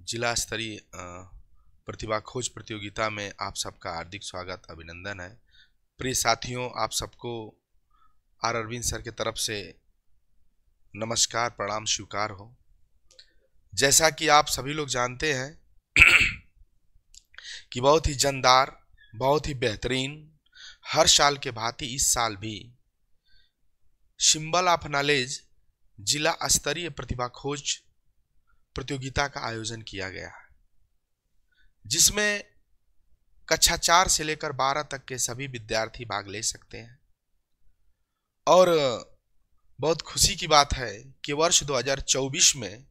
जिला स्तरीय प्रतिभा खोज प्रतियोगिता में आप सबका हार्दिक स्वागत अभिनंदन है। प्रिय साथियों, आप सबको आर अरविंद सर की तरफ से नमस्कार प्रणाम स्वीकार हो। जैसा कि आप सभी लोग जानते हैं कि बहुत ही जानदार, बहुत ही बेहतरीन, हर साल के भांति इस साल भी सिंबल ऑफ नॉलेज जिला स्तरीय प्रतिभा खोज प्रतियोगिता का आयोजन किया गया है, जिसमें कक्षा 4 से लेकर 12 तक के सभी विद्यार्थी भाग ले सकते हैं। और बहुत खुशी की बात है कि वर्ष 2024 में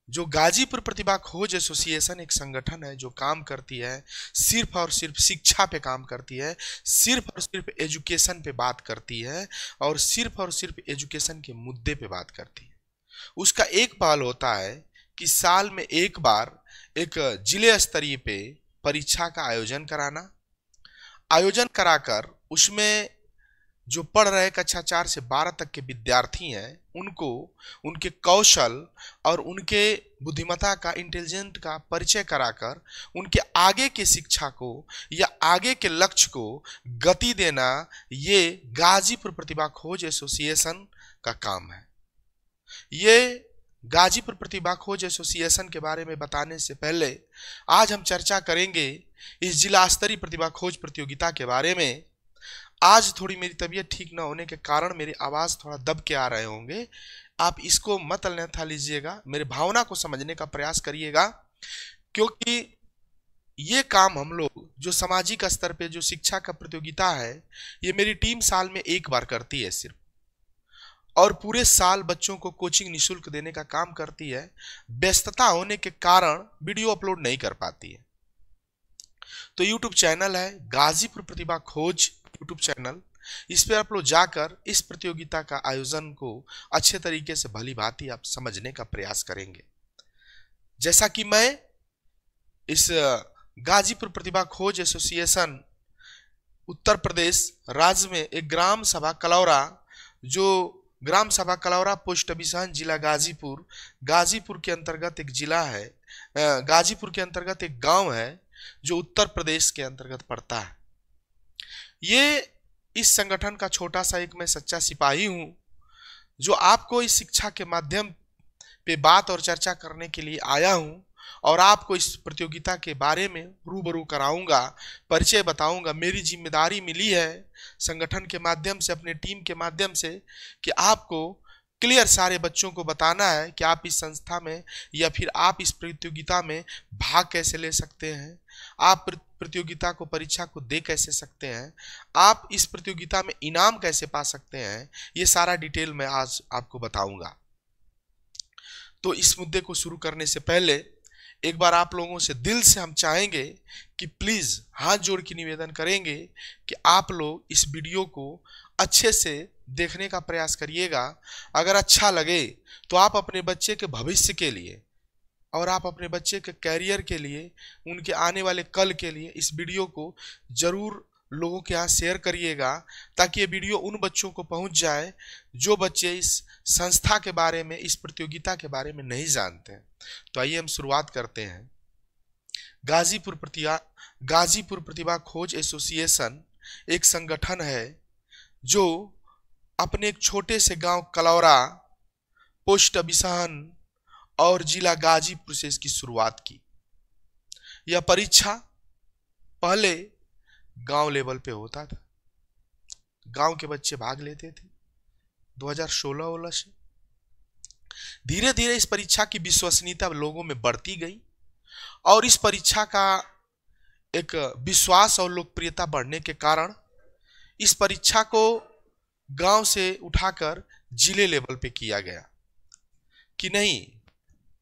जो गाजीपुर प्रतिभा खोज एसोसिएशन एक संगठन है जो काम करती है सिर्फ और सिर्फ शिक्षा पे काम करती है, सिर्फ और सिर्फ एजुकेशन पे बात करती है और सिर्फ और सिर्फ एजुकेशन के मुद्दे पे बात करती है। उसका एक पहल होता है कि साल में एक बार एक जिले स्तरीय पे परीक्षा का आयोजन कराकर उसमें जो पढ़ रहे कक्षा 4 से 12 तक के विद्यार्थी हैं उनको उनके कौशल और उनके बुद्धिमत्ता का, इंटेलिजेंट का परिचय कराकर उनके आगे की शिक्षा को या आगे के लक्ष्य को गति देना, ये गाजीपुर प्रतिभा खोज एसोसिएशन का काम है। ये गाजीपुर प्रतिभा खोज एसोसिएशन के बारे में बताने से पहले आज हम चर्चा करेंगे इस जिला स्तरीय प्रतिभा खोज प्रतियोगिता के बारे में। आज थोड़ी मेरी तबीयत ठीक न होने के कारण मेरी आवाज थोड़ा दब के आ रहे होंगे, आप इसको मत अन्यथा लीजिएगा, मेरे भावना को समझने का प्रयास करिएगा, क्योंकि ये काम हम लोग जो सामाजिक स्तर पे जो शिक्षा का प्रतियोगिता है ये मेरी टीम साल में एक बार करती है सिर्फ, और पूरे साल बच्चों को कोचिंग निःशुल्क देने का काम करती है। व्यस्तता होने के कारण वीडियो अपलोड नहीं कर पाती है। तो यूट्यूब चैनल है गाजीपुर प्रतिभा खोज यूट्यूब चैनल, इस पर आप लोग जाकर इस प्रतियोगिता का आयोजन को अच्छे तरीके से भली भांति आप समझने का प्रयास करेंगे। जैसा कि मैं इस गाजीपुर प्रतिभा खोज एसोसिएशन उत्तर प्रदेश राज्य में एक ग्राम सभा कलौरा, जो ग्राम सभा कलौरा पोस्ट अभिसान जिला गाजीपुर के अंतर्गत एक जिला है, गाजीपुर के अंतर्गत एक गांव है जो उत्तर प्रदेश के अंतर्गत पड़ता है। ये इस संगठन का छोटा सा एक मैं सच्चा सिपाही हूं जो आपको इस शिक्षा के माध्यम पे बात और चर्चा करने के लिए आया हूं और आपको इस प्रतियोगिता के बारे में रूबरू कराऊंगा, परिचय बताऊंगा। मेरी जिम्मेदारी मिली है संगठन के माध्यम से, अपने टीम के माध्यम से, कि आपको क्लियर सारे बच्चों को बताना है कि आप इस संस्था में या फिर आप इस प्रतियोगिता में भाग कैसे ले सकते हैं, आप प्रतियोगिता को, परीक्षा को दे कैसे सकते हैं, आप इस प्रतियोगिता में इनाम कैसे पा सकते हैं, ये सारा डिटेल मैं आज आपको बताऊंगा। तो इस मुद्दे को शुरू करने से पहले एक बार आप लोगों से दिल से हम चाहेंगे कि प्लीज हाथ जोड़ के निवेदन करेंगे कि आप लोग इस वीडियो को अच्छे से देखने का प्रयास करिएगा। अगर अच्छा लगे तो आप अपने बच्चे के भविष्य के लिए और आप अपने बच्चे के कैरियर के लिए, उनके आने वाले कल के लिए इस वीडियो को जरूर लोगों के यहाँ शेयर करिएगा, ताकि ये वीडियो उन बच्चों को पहुंच जाए जो बच्चे इस संस्था के बारे में, इस प्रतियोगिता के बारे में नहीं जानते हैं। तो आइए हम शुरुआत करते हैं। गाजीपुर प्रतिभा खोज एसोसिएशन एक संगठन है जो अपने एक छोटे से गांव कलौरा, पोस्ट अभिसान और जिला गाजीपुर से इसकी शुरुआत की। यह परीक्षा पहले गांव लेवल पे होता था, गांव के बच्चे भाग लेते थे। 2016 से धीरे धीरे इस परीक्षा की विश्वसनीयता लोगों में बढ़ती गई और इस परीक्षा का एक विश्वास और लोकप्रियता बढ़ने के कारण इस परीक्षा को गांव से उठाकर जिले लेवल पे किया गया कि नहीं,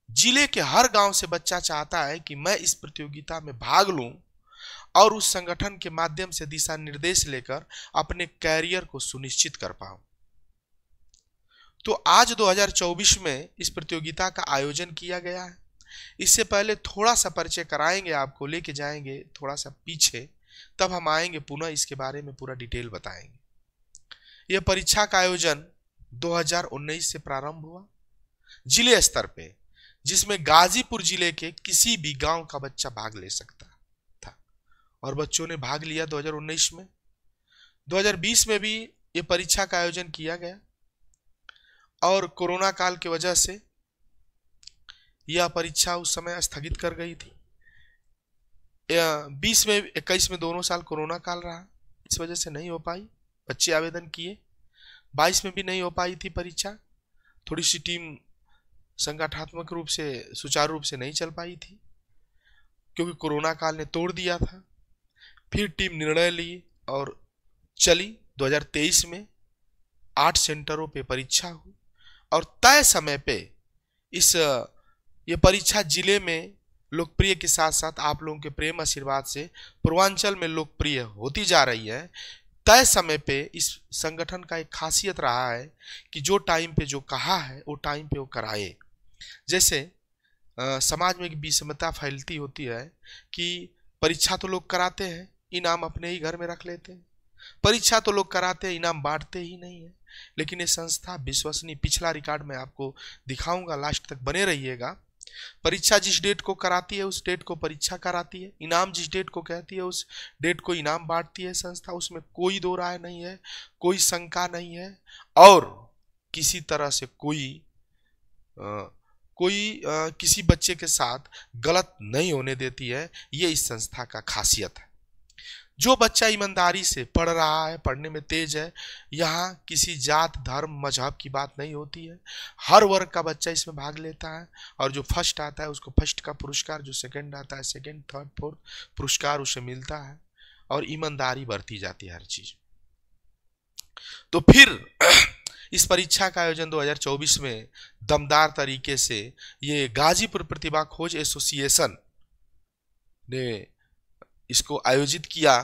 जिले के हर गांव से बच्चा चाहता है कि मैं इस प्रतियोगिता में भाग लूं और उस संगठन के माध्यम से दिशा निर्देश लेकर अपने कैरियर को सुनिश्चित कर पाऊं। तो आज 2024 में इस प्रतियोगिता का आयोजन किया गया है। इससे पहले थोड़ा सा परिचय कराएंगे, आपको लेके जाएंगे थोड़ा सा पीछे, तब हम आएंगे पुनः इसके बारे में पूरा डिटेल बताएंगे। यह परीक्षा का आयोजन 2019 से प्रारंभ हुआ जिले स्तर पे, जिसमें गाजीपुर जिले के किसी भी गांव का बच्चा भाग ले सकता था, और बच्चों ने भाग लिया 2019 में। 2020 में भी ये परीक्षा का आयोजन किया गया, और कोरोना काल की वजह से यह परीक्षा उस समय स्थगित कर गई थी। 20 में 21 में दोनों साल कोरोना काल रहा, इस वजह से नहीं हो पाई। बच्चे आवेदन किए, 22 में भी नहीं हो पाई थी परीक्षा, थोड़ी सी टीम संगठनात्मक रूप से सुचारू रूप से नहीं चल पाई थी क्योंकि कोरोना काल ने तोड़ दिया था। फिर टीम निर्णय ली और चली। 2023 में 8 सेंटरों पे परीक्षा हुई, और तय समय पे ये परीक्षा जिले में लोकप्रिय के साथ साथ आप लोगों के प्रेम आशीर्वाद से पूर्वांचल में लोकप्रिय होती जा रही है। तय समय पे इस संगठन का एक खासियत रहा है कि जो टाइम पे जो कहा है वो टाइम पे वो कराए। जैसे समाज में एक विषमता फैलती होती है कि परीक्षा तो लोग कराते हैं, इनाम अपने ही घर में रख लेते हैं। परीक्षा तो लोग कराते हैं, इनाम बांटते ही नहीं है। लेकिन ये संस्था विश्वसनीय, पिछला रिकॉर्ड में आपको दिखाऊंगा, लास्ट तक बने रहिएगा। परीक्षा जिस डेट को कराती है उस डेट को परीक्षा कराती है, इनाम जिस डेट को कहती है उस डेट को इनाम बांटती है संस्था। उसमें कोई दो राय नहीं है, कोई शंका नहीं है, और किसी तरह से किसी बच्चे के साथ गलत नहीं होने देती है। ये इस संस्था का खासियत है। जो बच्चा ईमानदारी से पढ़ रहा है, पढ़ने में तेज है, यहाँ किसी जात धर्म मजहब की बात नहीं होती है। हर वर्ग का बच्चा इसमें भाग लेता है, और जो फर्स्ट आता है उसको फर्स्ट का पुरस्कार, जो सेकंड आता है सेकंड, थर्ड, फोर्थ पुरस्कार उसे मिलता है, और ईमानदारी बरती जाती है हर चीज। तो फिर इस परीक्षा का आयोजन 2024 में दमदार तरीके से ये गाजीपुर प्रतिभा खोज एसोसिएशन ने इसको आयोजित किया,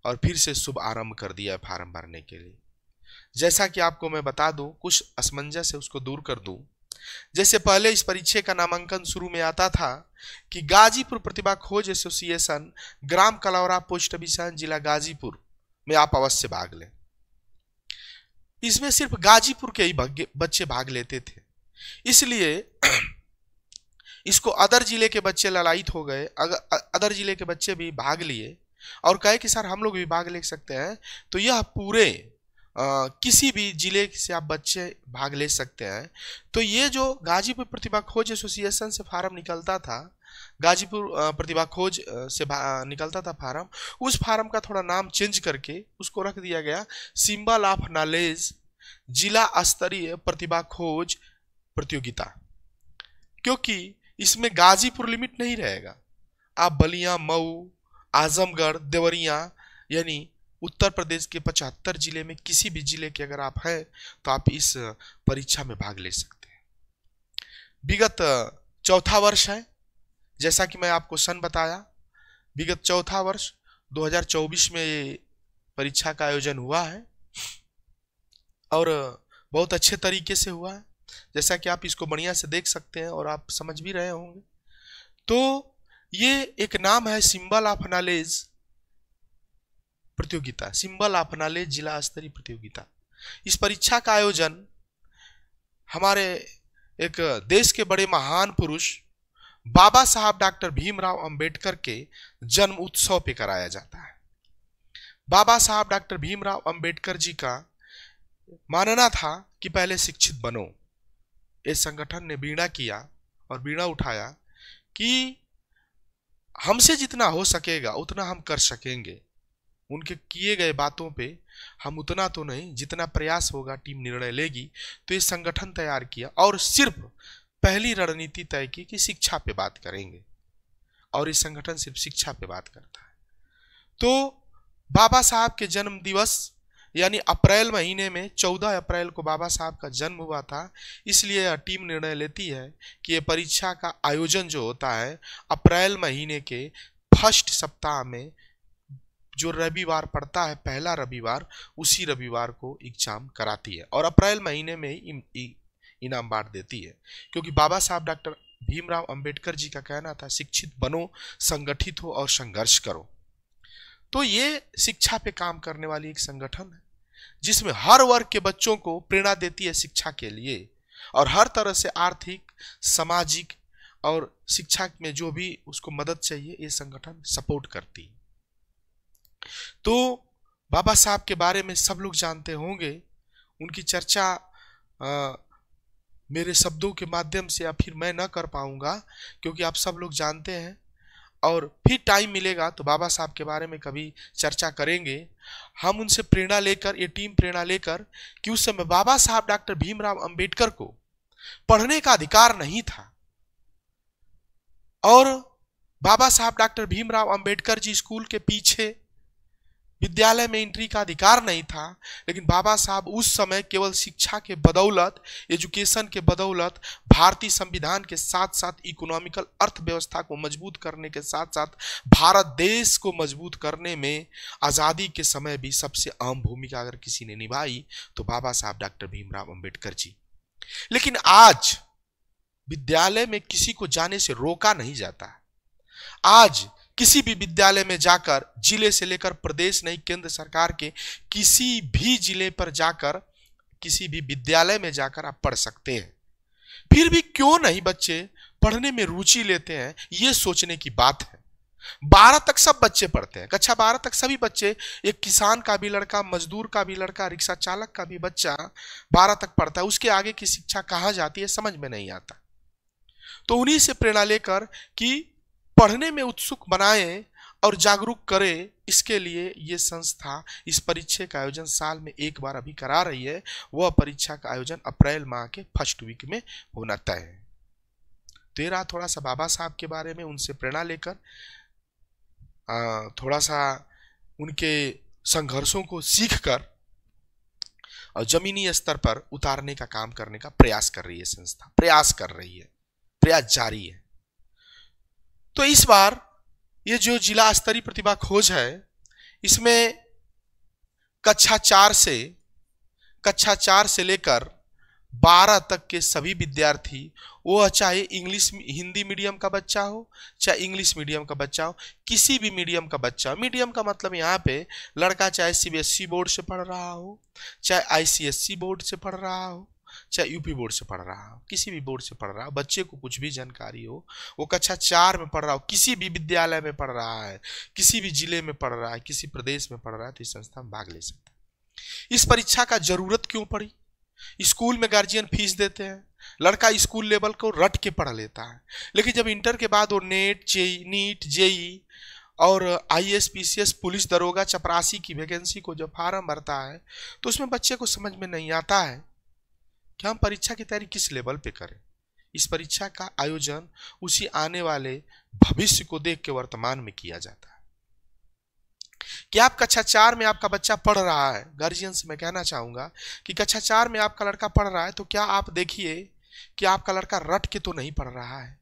और फिर से शुभ आरंभ कर दिया फार्म भरने के लिए। जैसा कि आपको मैं बता दूं, कुछ असमंजस है उसको दूर कर दूं। जैसे पहले इस परीक्षा का नामांकन शुरू में आता था कि गाजीपुर प्रतिभा खोज एसोसिएशन, ग्राम कलौरा, पोस्ट अभियान, जिला गाजीपुर में आप अवश्य भाग लें। इसमें सिर्फ गाजीपुर के ही बच्चे भाग लेते थे, इसलिए इसको अदर जिले के बच्चे ललायित हो गए। अदर जिले के बच्चे भी भाग लिए और कहे कि सर हम लोग भी भाग ले सकते हैं। तो यह पूरे किसी भी जिले से आप बच्चे भाग ले सकते हैं। तो ये जो गाजीपुर प्रतिभा खोज एसोसिएशन से फार्म निकलता था, गाजीपुर प्रतिभा खोज से निकलता था फार्म, उस फार्म का थोड़ा नाम चेंज करके उसको रख दिया गया सिंबल ऑफ नॉलेज जिला स्तरीय प्रतिभा खोज प्रतियोगिता, क्योंकि इसमें गाजीपुर लिमिट नहीं रहेगा। आप बलिया, मऊ, आजमगढ़, देवरिया यानी उत्तर प्रदेश के 75 जिले में किसी भी जिले के अगर आप हैं तो आप इस परीक्षा में भाग ले सकते हैं। विगत चौथा वर्ष है, जैसा कि मैं आपको सन बताया, विगत चौथा वर्ष 2024 में ये परीक्षा का आयोजन हुआ है और बहुत अच्छे तरीके से हुआ है, जैसा कि आप इसको बढ़िया से देख सकते हैं और आप समझ भी रहे होंगे। तो ये एक नाम है सिंबल ऑफ नॉलेज प्रतियोगिता, सिंबल ऑफ नॉलेज जिला स्तरीय प्रतियोगिता। इस परीक्षा का आयोजन हमारे एक देश के बड़े महान पुरुष बाबा साहब डॉक्टर भीमराव अंबेडकर के जन्म उत्सव पे कराया जाता है। बाबा साहब डॉक्टर भीमराव अंबेडकर जी का मानना था कि पहले शिक्षित बनो। इस संगठन ने बीड़ा किया और बीड़ा उठाया कि हमसे जितना हो सकेगा उतना हम कर सकेंगे। उनके किए गए बातों पे हम उतना तो नहीं, जितना प्रयास होगा टीम निर्णय लेगी। तो ये संगठन तैयार किया और सिर्फ पहली रणनीति तय की कि शिक्षा पे बात करेंगे, और इस संगठन सिर्फ शिक्षा पे बात करता है। तो बाबा साहब के जन्म दिवस यानी अप्रैल महीने में 14 अप्रैल को बाबा साहब का जन्म हुआ था, इसलिए यह टीम निर्णय लेती है कि यह परीक्षा का आयोजन जो होता है अप्रैल महीने के फर्स्ट सप्ताह में, जो रविवार पड़ता है पहला रविवार, उसी रविवार को एग्जाम कराती है और अप्रैल महीने में ही इनाम बांट देती है। क्योंकि बाबा साहब डॉक्टर भीमराव अंबेडकर जी का कहना था शिक्षित बनो, संगठित हो और संघर्ष करो। तो ये शिक्षा पे काम करने वाली एक संगठन है जिसमें हर वर्ग के बच्चों को प्रेरणा देती है शिक्षा के लिए, और हर तरह से आर्थिक, सामाजिक और शिक्षा में जो भी उसको मदद चाहिए ये संगठन सपोर्ट करती। तो बाबा साहब के बारे में सब लोग जानते होंगे, उनकी चर्चा मेरे शब्दों के माध्यम से या फिर मैं न कर पाऊंगा क्योंकि आप सब लोग जानते हैं, और फिर टाइम मिलेगा तो बाबा साहब के बारे में कभी चर्चा करेंगे। हम उनसे प्रेरणा लेकर, ये टीम प्रेरणा लेकर, कि उस समय बाबा साहब डॉक्टर भीमराव अंबेडकर को पढ़ने का अधिकार नहीं था, और बाबा साहब डॉक्टर भीमराव अंबेडकर जी स्कूल के पीछे विद्यालय में एंट्री का अधिकार नहीं था, लेकिन बाबा साहब उस समय केवल शिक्षा के बदौलत, एजुकेशन के बदौलत, भारतीय संविधान के साथ साथ इकोनॉमिकल अर्थव्यवस्था को मजबूत करने के साथ साथ भारत देश को मजबूत करने में आजादी के समय भी सबसे अहम भूमिका अगर किसी ने निभाई तो बाबा साहब डॉक्टर भीमराव अंबेडकर जी। लेकिन आज विद्यालय में किसी को जाने से रोका नहीं जाता। आज किसी भी विद्यालय में जाकर, जिले से लेकर प्रदेश नहीं, केंद्र सरकार के किसी भी जिले पर जाकर, किसी भी विद्यालय में जाकर आप पढ़ सकते हैं। फिर भी क्यों नहीं बच्चे पढ़ने में रुचि लेते हैं, ये सोचने की बात है। 12 तक सब बच्चे पढ़ते हैं, कक्षा 12 तक सभी बच्चे, एक किसान का भी लड़का, मजदूर का भी लड़का, रिक्शा चालक का भी बच्चा 12 तक पढ़ता है। उसके आगे की शिक्षा कहाँ जाती है समझ में नहीं आता। तो उन्हीं से प्रेरणा लेकर कि पढ़ने में उत्सुक बनाएं और जागरूक करें, इसके लिए ये संस्था इस परीक्षा का आयोजन साल में एक बार अभी करा रही है। वह परीक्षा का आयोजन अप्रैल माह के फर्स्ट वीक में होना तय है। तो ये रहा थोड़ा सा बाबा साहब के बारे में, उनसे प्रेरणा लेकर थोड़ा सा उनके संघर्षों को सीखकर और जमीनी स्तर पर उतारने का काम करने का प्रयास कर रही है संस्था, प्रयास कर रही है, प्रयास जारी है। तो इस बार ये जो जिला स्तरीय प्रतिभा खोज है, इसमें कक्षा 4 से लेकर 12 तक के सभी विद्यार्थी, वो चाहे इंग्लिश हिंदी मीडियम का बच्चा हो, चाहे इंग्लिश मीडियम का बच्चा हो, किसी भी मीडियम का बच्चा हो। मीडियम का मतलब यहाँ पे लड़का चाहे सीबीएसई बोर्ड से पढ़ रहा हो, चाहे आईसीएसई बोर्ड से पढ़ रहा हो, चाहे यूपी बोर्ड से पढ़ रहा हो, किसी भी बोर्ड से पढ़ रहा हो, बच्चे को कुछ भी जानकारी हो, वो कक्षा 4 में पढ़ रहा हो, किसी भी विद्यालय में पढ़ रहा है, किसी भी जिले में पढ़ रहा है, किसी प्रदेश में पढ़ रहा है, तो इस संस्था में भाग ले सकता है। इस परीक्षा का जरूरत क्यों पड़ी? स्कूल में गार्जियन फीस देते हैं, लड़का स्कूल लेवल को रट के पढ़ लेता है, लेकिन जब इंटर के बाद वो नीट जेई और आईएएस पीसीएस पुलिस दरोगा चपरासी की वैकेंसी को जब फार्म भरता है तो उसमें बच्चे को समझ में नहीं आता है कि हम परीक्षा की तैयारी किस लेवल पे करें। इस परीक्षा का आयोजन उसी आने वाले भविष्य को देख के वर्तमान में किया जाता है। कि आप कक्षा 4 में आपका बच्चा पढ़ रहा है, गार्जियन से मैं कहना चाहूंगा कि कक्षा 4 में आपका लड़का पढ़ रहा है, तो क्या आप देखिए कि आपका लड़का रट के तो नहीं पढ़ रहा है,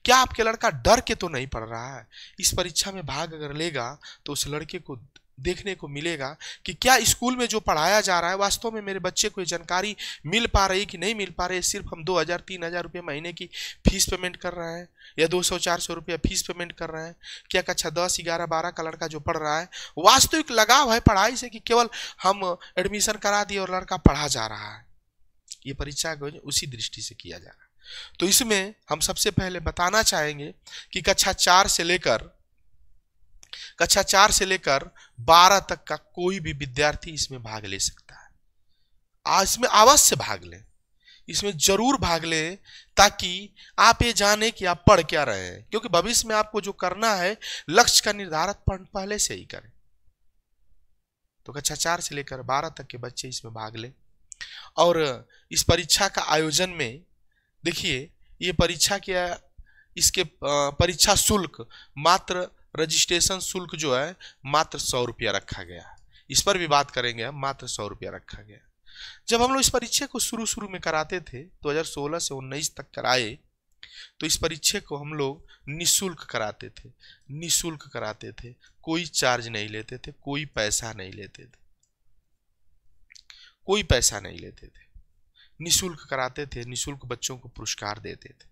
क्या आपके लड़का डर के तो नहीं पढ़ रहा है। इस परीक्षा में भाग अगर लेगा तो उस लड़के को देखने को मिलेगा कि क्या स्कूल में जो पढ़ाया जा रहा है वास्तव में मेरे बच्चे को ये जानकारी मिल पा रही कि नहीं मिल पा रही। सिर्फ हम 2000-3000 रुपये महीने की फीस पेमेंट कर रहे हैं या 200-400 रुपया फीस पेमेंट कर रहे हैं। क्या कक्षा 10, 11, 12 का लड़का जो पढ़ रहा है वास्तविक लगाव है पढ़ाई से, कि केवल हम एडमिशन करा दिए और लड़का पढ़ा जा रहा है। ये परीक्षा उसी दृष्टि से किया जा रहा है। तो इसमें हम सबसे पहले बताना चाहेंगे कि कक्षा 4 से लेकर 12 तक का कोई भी विद्यार्थी इसमें भाग ले सकता है। आज इसमें अवश्य भाग लें, इसमें जरूर भाग लें, ताकि आप ये जाने कि आप पढ़ क्या रहे हैं, क्योंकि भविष्य में आपको जो करना है लक्ष्य का निर्धारण पहले से ही करें। तो कक्षा 4 से लेकर 12 तक के बच्चे इसमें भाग लें। और इस परीक्षा का आयोजन में देखिए, ये परीक्षा क्या, इसके परीक्षा शुल्क मात्र, रजिस्ट्रेशन शुल्क जो है मात्र 100 रुपया रखा गया। इस पर भी बात करेंगे हम, मात्र 100 रुपया रखा गया। जब हम लोग इस परीक्षा को शुरू में कराते थे 2016 से 19 तक कराए, तो इस परीक्षा को हम लोग निःशुल्क कराते थे, निःशुल्क कराते थे, कोई चार्ज नहीं लेते थे, कोई पैसा नहीं लेते थे, कोई पैसा नहीं लेते थे, निःशुल्क कराते थे, निःशुल्क बच्चों को पुरस्कार देते थे।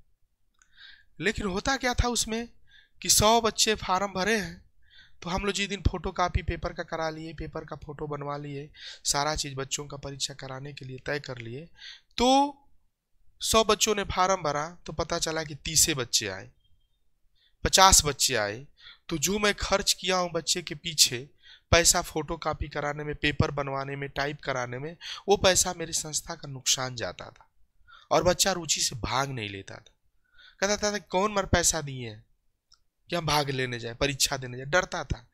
लेकिन होता क्या था उसमें कि 100 बच्चे फार्म भरे हैं, तो हम लोग जिस दिन फोटो कापी पेपर का करा लिए, पेपर का फोटो बनवा लिए, सारा चीज बच्चों का परीक्षा कराने के लिए तय कर लिए, तो 100 बच्चों ने फार्म भरा तो पता चला कि 30 बच्चे आए, 50 बच्चे आए, तो जो मैं खर्च किया हूं बच्चे के पीछे, पैसा फोटो कापी कराने में, पेपर बनवाने में, टाइप कराने में, वो पैसा मेरी संस्था का नुकसान जाता था। और बच्चा रुचि से भाग नहीं लेता था, कहता था कौन मर पैसा दिए हैं कि हम भाग लेने जाए, परीक्षा देने जाए, डरता था।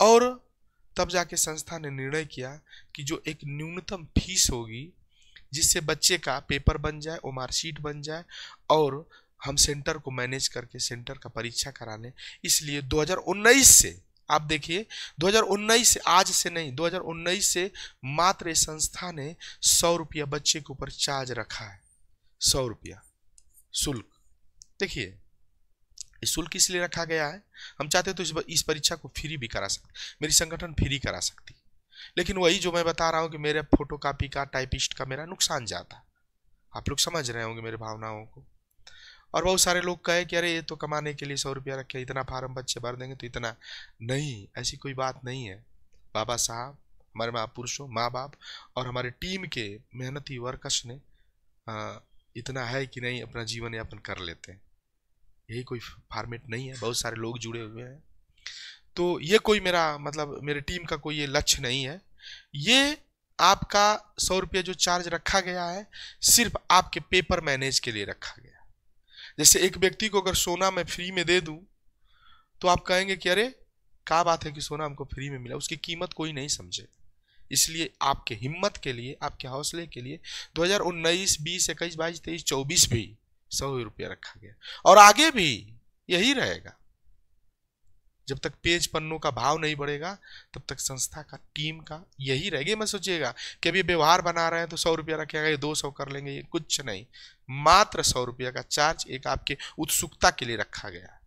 और तब जाके संस्था ने निर्णय किया कि जो एक न्यूनतम फीस होगी जिससे बच्चे का पेपर बन जाए, वो मार्कशीट बन जाए, और हम सेंटर को मैनेज करके सेंटर का परीक्षा करा लें। इसलिए 2019 से, आप देखिए 2019 से, आज से नहीं, 2019 से मात्र इस संस्था ने 100 रुपया बच्चे के ऊपर चार्ज रखा है, 100 रुपया शुल्क। देखिए ये शुल्क इसलिए रखा गया है, हम चाहते तो इस परीक्षा को फ्री भी करा सकते, मेरी संगठन फ्री करा सकती, लेकिन वही जो मैं बता रहा हूं कि मेरे फोटोकॉपी का, टाइपिस्ट का मेरा नुकसान जाता। आप लोग समझ रहे होंगे मेरे भावनाओं को। और बहुत सारे लोग कहे कि अरे ये तो कमाने के लिए 100 रुपया रखे, इतना फार्म बच्चे भर देंगे तो इतना। नहीं, ऐसी कोई बात नहीं है। बाबा साहब, हमारे महापुरुषों, माँ बाप और हमारे टीम के मेहनती वर्कर्स ने इतना है कि नहीं अपना जीवन यापन कर लेते हैं। यही कोई फॉर्मेट नहीं है, बहुत सारे लोग जुड़े हुए हैं। तो ये कोई मेरा मतलब मेरे टीम का कोई ये लक्ष्य नहीं है। ये आपका 100 रुपया जो चार्ज रखा गया है सिर्फ आपके पेपर मैनेज के लिए रखा गया। जैसे एक व्यक्ति को अगर सोना मैं फ्री में दे दूं तो आप कहेंगे कि अरे क्या बात है कि सोना हमको फ्री में मिला, उसकी कीमत कोई नहीं समझे। इसलिए आपके हिम्मत के लिए, आपके हौसले के लिए 2019, 20, 21, 22, 23, 24 भी 100 रुपया रखा गया और आगे भी यही रहेगा। जब तक पेज पन्नों का भाव नहीं बढ़ेगा तब तक संस्था का, टीम का यही रहेगा। मैं सोचिएगा कि अभी व्यवहार बना रहे हैं तो 100 रुपया रखेगा, ये 200 कर लेंगे, ये कुछ नहीं। मात्र 100 रुपया का चार्ज एक आपके उत्सुकता के लिए रखा गया।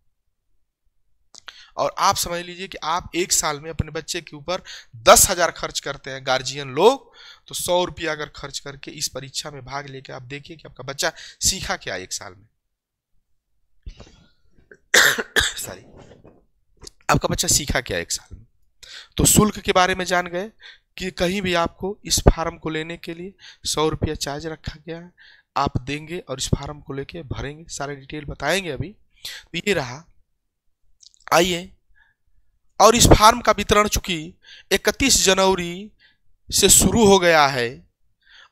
और आप समझ लीजिए कि आप एक साल में अपने बच्चे के ऊपर 10,000 खर्च करते हैं गार्जियन लोग, तो 100 रुपया अगर खर्च करके इस परीक्षा में भाग लेके आप देखिए कि आपका बच्चा सीखा क्या एक साल में। सॉरी, आपका बच्चा सीखा क्या एक साल में। तो शुल्क के बारे में जान गए कि कहीं भी आपको इस फार्म को लेने के लिए 100 रुपया चार्ज रखा गया है, आप देंगे और इस फार्म को लेके भरेंगे, सारे डिटेल बताएंगे अभी। तो ये रहा। आइए, और इस फार्म का वितरण चूंकि 31 जनवरी से शुरू हो गया है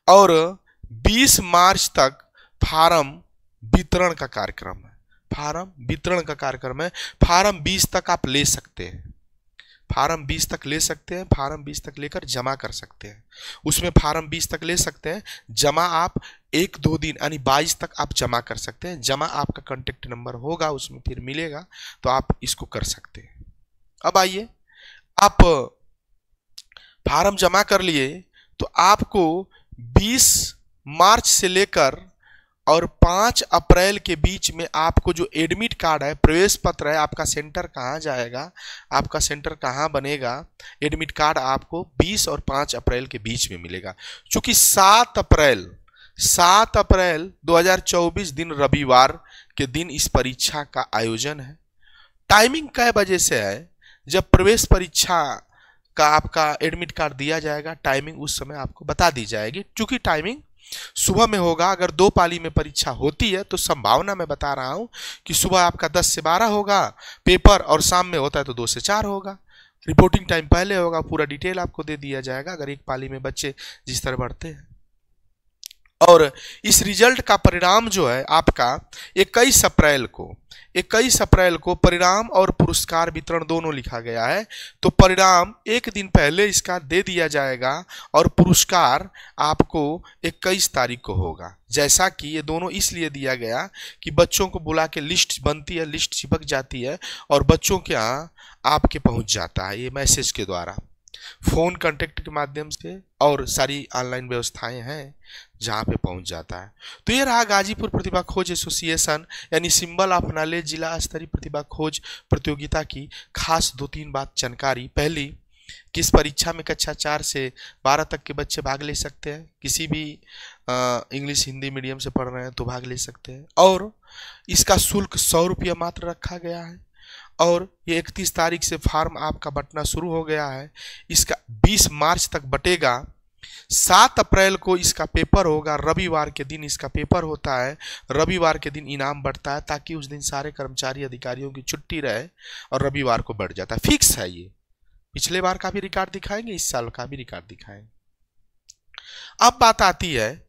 और 20 मार्च तक फार्म वितरण का कार्यक्रम है। फार्म वितरण का कार्यक्रम है। फार्म 20 तक आप ले सकते हैं, फार्म 20 तक ले सकते हैं, फार्म 20 तक लेकर जमा कर सकते हैं। उसमें फार्म 20 तक ले सकते हैं, जमा आप 1-2 दिन यानी 22 तक आप जमा कर सकते हैं। जमा आपका कॉन्टेक्ट नंबर होगा उसमें फिर मिलेगा, तो आप इसको कर सकते हैं। अब आइए, आप फार्म जमा कर लिए तो आपको 20 मार्च से लेकर और 5 अप्रैल के बीच में आपको जो एडमिट कार्ड है, प्रवेश पत्र है, आपका सेंटर कहाँ जाएगा, आपका सेंटर कहाँ बनेगा, एडमिट कार्ड आपको 20 और 5 अप्रैल के बीच में मिलेगा। चूंकि 7 अप्रैल 2024 दिन रविवार के दिन इस परीक्षा का आयोजन है। टाइमिंग कै बजे से है, जब प्रवेश परीक्षा का आपका एडमिट कार्ड दिया जाएगा, टाइमिंग उस समय आपको बता दी जाएगी। चूंकि टाइमिंग सुबह में होगा, अगर 2 पाली में परीक्षा होती है तो संभावना मैं बता रहा हूं कि सुबह आपका 10 से 12 होगा पेपर, और शाम में होता है तो 2 से 4 होगा। रिपोर्टिंग टाइम पहले होगा, पूरा डिटेल आपको दे दिया जाएगा अगर एक पाली में बच्चे जिस तरह बढ़ते हैं। और इस रिजल्ट का परिणाम जो है आपका 21 अप्रैल को परिणाम और पुरस्कार वितरण दोनों लिखा गया है। तो परिणाम एक दिन पहले इसका दे दिया जाएगा और पुरस्कार आपको 21 तारीख को होगा। जैसा कि ये दोनों इसलिए दिया गया कि बच्चों को बुला के लिस्ट बनती है, लिस्ट चिपक जाती है और बच्चों के यहाँ आपके पहुंच जाता है ये मैसेज के द्वारा, फोन कांटेक्ट के माध्यम से, और सारी ऑनलाइन व्यवस्थाएं हैं जहां पे पहुंच जाता है। तो ये रहा गाजीपुर प्रतिभा खोज एसोसिएशन यानी सिंबल ऑफ नॉलेज जिला स्तरीय प्रतिभा खोज प्रतियोगिता की खास 2-3 बात जानकारी। पहली, कि इस परीक्षा में कक्षा 4 से 12 तक के बच्चे भाग ले सकते हैं, किसी भी इंग्लिश हिंदी मीडियम से पढ़ रहे हैं तो भाग ले सकते हैं। और इसका शुल्क 100 रुपया मात्र रखा गया है और ये 31 तारीख से फार्म आपका बंटना शुरू हो गया है। इसका 20 मार्च तक बटेगा 7 अप्रैल को इसका पेपर होगा, रविवार के दिन इसका पेपर होता है, रविवार के दिन इनाम बढ़ता है ताकि उस दिन सारे कर्मचारी अधिकारियों की छुट्टी रहे और रविवार को बढ़ जाता है। फिक्स है ये, पिछले बार का भी रिकॉर्ड दिखाएंगे, इस साल का भी रिकॉर्ड दिखाएंगे। अब बात आती है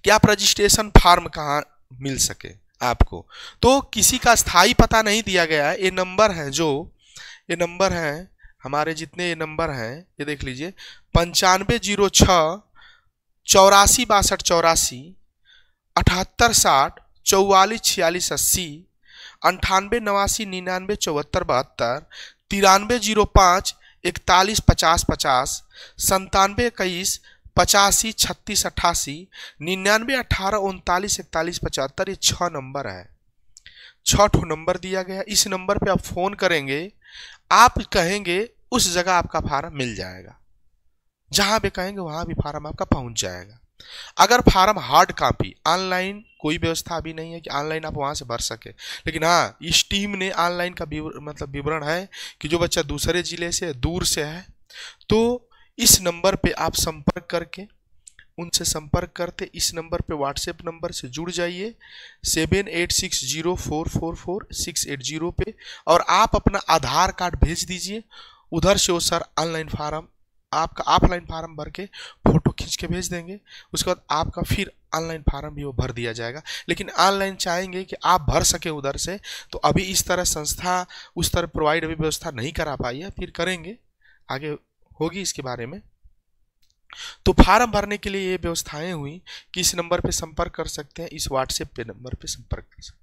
कि आप रजिस्ट्रेशन फॉर्म कहाँ मिल सके आपको, तो किसी का स्थायी पता नहीं दिया गया है। ये नंबर है, जो ये नंबर है हमारे जितने ये नंबर हैं ये देख लीजिए, 9506 84 62 84 78 60 44 46 80 98 89 99 74 72 93 05 41 50 50 97 21 85 36 88 99 18 39 41 75, ये 6 नंबर है, 6 ठो नंबर दिया गया। इस नंबर पे आप फोन करेंगे, आप कहेंगे उस जगह आपका फार्म मिल जाएगा, जहां भी कहेंगे वहां भी फार्म आपका पहुंच जाएगा। अगर फार्म हार्ड कॉपी, ऑनलाइन कोई व्यवस्था अभी नहीं है कि ऑनलाइन आप वहां से भर सके, लेकिन हाँ इस टीम ने ऑनलाइन का मतलब विवरण है कि जो बच्चा दूसरे जिले से दूर से है तो इस नंबर पे आप संपर्क करके उनसे संपर्क करते, इस नंबर पे व्हाट्सएप नंबर से जुड़ जाइए 7860444680 पे, और आप अपना आधार कार्ड भेज दीजिए। उधर से वो सर ऑनलाइन फार्म आपका ऑफलाइन फार्म भर के फोटो खींच के भेज देंगे, उसके बाद आपका फिर ऑनलाइन फार्म भी वो भर दिया जाएगा। लेकिन ऑनलाइन चाहेंगे कि आप भर सके उधर से, तो अभी इस तरह संस्था उस तरह प्रोवाइड अभी व्यवस्था नहीं करा पाई है, फिर करेंगे, आगे होगी इसके बारे में। तो फार्म भरने के लिए ये व्यवस्थाएं हुई कि इस नंबर पे संपर्क कर सकते हैं, इस व्हाट्सएप पे नंबर पे संपर्क कर सकते हैं।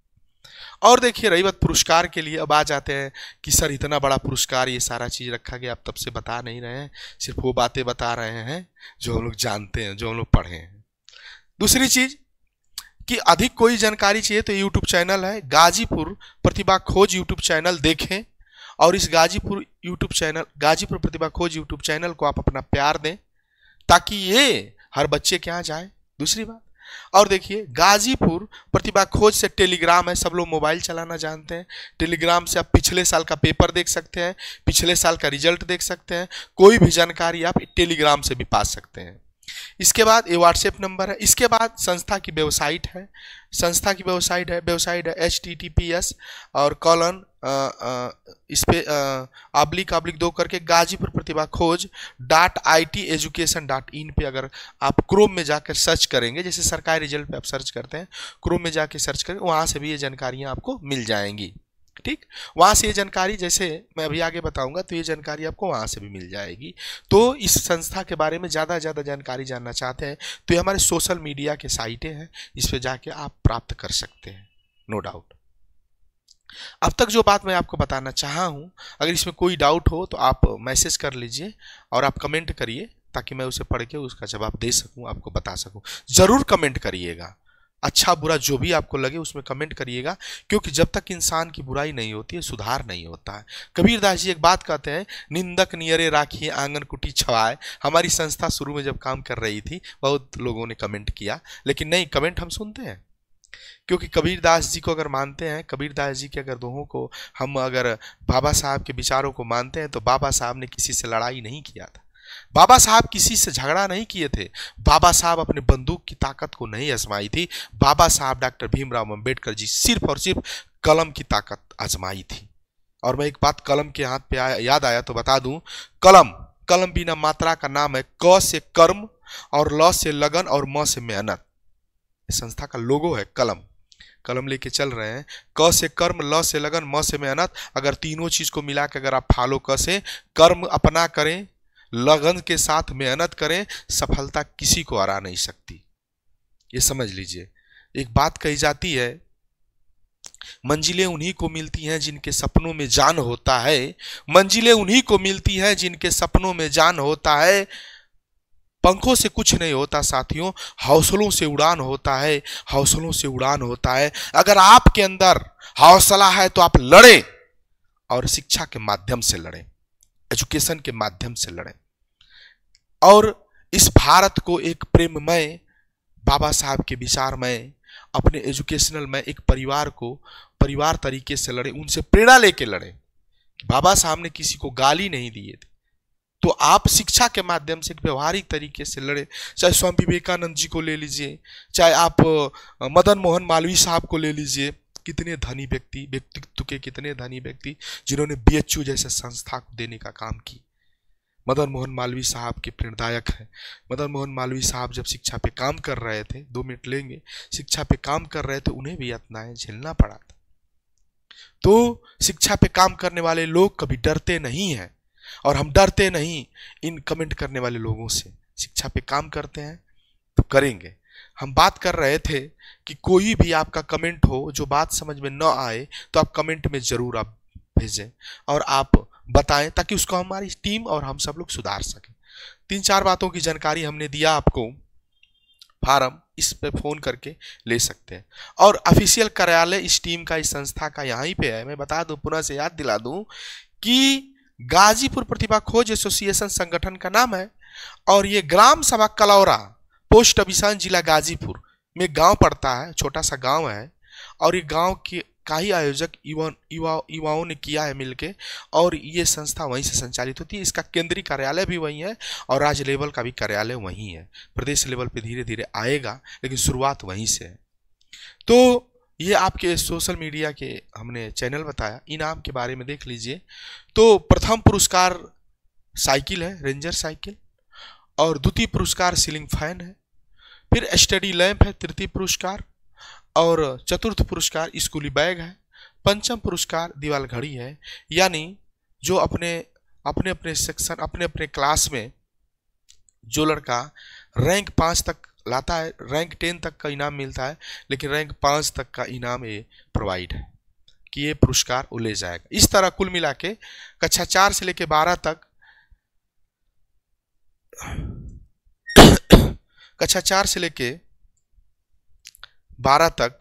और देखिए रही बात पुरस्कार के लिए, अब आ जाते हैं कि सर इतना बड़ा पुरस्कार ये सारा चीज रखा गया, आप तब से बता नहीं रहे हैं, सिर्फ वो बातें बता रहे हैं जो हम लोग जानते हैं, जो हम लोग पढ़े हैं। दूसरी चीज कि अधिक कोई जानकारी चाहिए तो यूट्यूब चैनल है गाजीपुर प्रतिभा खोज, यूट्यूब चैनल देखें और इस गाजीपुर प्रतिभा खोज यूट्यूब चैनल को आप अपना प्यार दें ताकि ये हर बच्चे के यहाँ जाए। दूसरी बात, और देखिए गाजीपुर प्रतिभा खोज से टेलीग्राम है, सब लोग मोबाइल चलाना जानते हैं, टेलीग्राम से आप पिछले साल का पेपर देख सकते हैं, पिछले साल का रिजल्ट देख सकते हैं, कोई भी जानकारी आप टेलीग्राम से भी पा सकते हैं। इसके बाद ये व्हाट्सएप नंबर है। इसके बाद संस्था की वेबसाइट है, वेबसाइट है https और कॉलन इस पे ऑब्लिक 2 करके गाजीपुर प्रतिभा खोज .iteducation.in पे अगर आप क्रोम में जाकर सर्च करेंगे, जैसे सरकारी रिजल्ट पे आप सर्च करते हैं, क्रोम में जाके सर्च करेंगे, वहां से भी ये जानकारियां आपको मिल जाएंगी। ठीक, वहां से ये जानकारी, जैसे मैं अभी आगे बताऊंगा तो ये जानकारी आपको वहां से भी मिल जाएगी। तो इस संस्था के बारे में ज़्यादा जानकारी जानना चाहते हैं तो ये हमारे सोशल मीडिया के साइटें हैं, इस पे जाके आप प्राप्त कर सकते हैं, नो डाउट। अब तक जो बात मैं आपको बताना चाहा हूं, अगर इसमें कोई डाउट हो तो आप मैसेज कर लीजिए और आप कमेंट करिए ताकि मैं उसे पढ़ के उसका जवाब दे सकूं, आपको बता सकूं। जरूर कमेंट करिएगा, अच्छा बुरा जो भी आपको लगे उसमें कमेंट करिएगा, क्योंकि जब तक इंसान की बुराई नहीं होती है सुधार नहीं होता है। कबीरदास जी एक बात कहते हैं, निंदक नियरे राखिए आंगन कुटी छवाए। हमारी संस्था शुरू में जब काम कर रही थी बहुत लोगों ने कमेंट किया, लेकिन नहीं, कमेंट हम सुनते हैं, क्योंकि कबीरदास जी को अगर मानते हैं, कबीरदास जी के अगर दोहों को हम अगर बाबा साहब के विचारों को मानते हैं, तो बाबा साहब ने किसी से लड़ाई नहीं किया था, बाबा साहब किसी से झगड़ा नहीं किए थे, बाबा साहब अपने बंदूक की ताकत को नहीं आजमाई थी, बाबा साहब डॉक्टर भीमराव अंबेडकर जी सिर्फ और सिर्फ कलम की ताकत आजमाई थी। और मैं एक बात कलम के हाथ पे याद आया तो बता दूं, कलम बिना मात्रा का नाम है, क से कर्म और ल से लगन और म से मेहनत। इस संस्था का लोगो है कलम लेके चल रहे हैं, क से कर्म, ल से लगन, म से मेहनत। अगर तीनों चीज को मिला के अगर आप फॉलो क से कर्म अपना करें, लगन के साथ मेहनत करें, सफलता किसी को हरा नहीं सकती, ये समझ लीजिए। एक बात कही जाती है, मंजिलें उन्हीं को मिलती हैं जिनके सपनों में जान होता है, मंजिलें उन्हीं को मिलती हैं जिनके सपनों में जान होता है। पंखों से कुछ नहीं होता साथियों, हौसलों से उड़ान होता है, हौसलों से उड़ान होता है। अगर आपके अंदर हौसला है तो आप लड़ें, और शिक्षा के माध्यम से लड़ें, एजुकेशन के माध्यम से लड़ें, और इस भारत को एक प्रेममय, बाबा साहब के विचार में, अपने एजुकेशनल में एक परिवार को परिवार तरीके से लड़े, उनसे प्रेरणा लेके लड़े। बाबा साहब ने किसी को गाली नहीं दिए थे, तो आप शिक्षा के माध्यम से एक व्यवहारिक तरीके से लड़े, चाहे स्वामी विवेकानंद जी को ले लीजिए, चाहे आप मदन मोहन मालवीय साहब को ले लीजिए, कितने धनी व्यक्ति, व्यक्तित्व के कितने धनी व्यक्ति जिन्होंने बीएचयू जैसे संस्था को देने का काम की। मदन मोहन मालवीय साहब के प्रेरणादायक है। मदन मोहन मालवीय साहब जब शिक्षा पे काम कर रहे थे, 2 मिनट लेंगे, शिक्षा पे काम कर रहे थे, उन्हें भी यातनाएं झेलना पड़ा था। तो शिक्षा पे काम करने वाले लोग कभी डरते नहीं हैं, और हम डरते नहीं इन कमेंट करने वाले लोगों से। शिक्षा पे काम करते हैं तो करेंगे। हम बात कर रहे थे कि कोई भी आपका कमेंट हो जो बात समझ में न आए तो आप कमेंट में जरूर आप भेजें और आप बताएं, ताकि उसको हमारी टीम और हम सब लोग सुधार सकें। 3-4 बातों की जानकारी हमने दिया आपको। फार्म इस पे फोन करके ले सकते हैं, और ऑफिशियल कार्यालय इस टीम का, इस संस्था का यहीं पे है। मैं बता दूं, पुनः से याद दिला दूं कि गाजीपुर प्रतिभा खोज एसोसिएशन संगठन का नाम है, और ये ग्राम सभा कलौरा, पोस्ट अभिसान, जिला गाजीपुर में गांव पड़ता है, छोटा सा गांव है। और ये गांव के का ही आयोजक युवाओं ने किया है मिलके, और ये संस्था वहीं से संचालित होती है। इसका केंद्रीय कार्यालय भी वहीं है और राज्य लेवल का भी कार्यालय वहीं है। प्रदेश लेवल पे धीरे धीरे आएगा, लेकिन शुरुआत वहीं से है। तो ये आपके सोशल मीडिया के हमने चैनल बताया। इनाम के बारे में देख लीजिए। तो प्रथम पुरस्कार साइकिल है, रेंजर साइकिल, और द्वितीय पुरस्कार सीलिंग फैन है, फिर स्टडी लैंप है तृतीय पुरस्कार, और चतुर्थ पुरस्कार स्कूली बैग है, पंचम पुरस्कार दीवाल घड़ी है। यानी जो अपने अपने सेक्शन, अपने क्लास में जो लड़का रैंक 5 तक लाता है, रैंक 10 तक का इनाम मिलता है, लेकिन रैंक 5 तक का इनाम ये प्रोवाइड है कि ये पुरस्कार वो ले जाएगा। इस तरह कुल मिला के कक्षा 4 से लेकर 12 तक, कक्षा 4 से लेके 12 तक,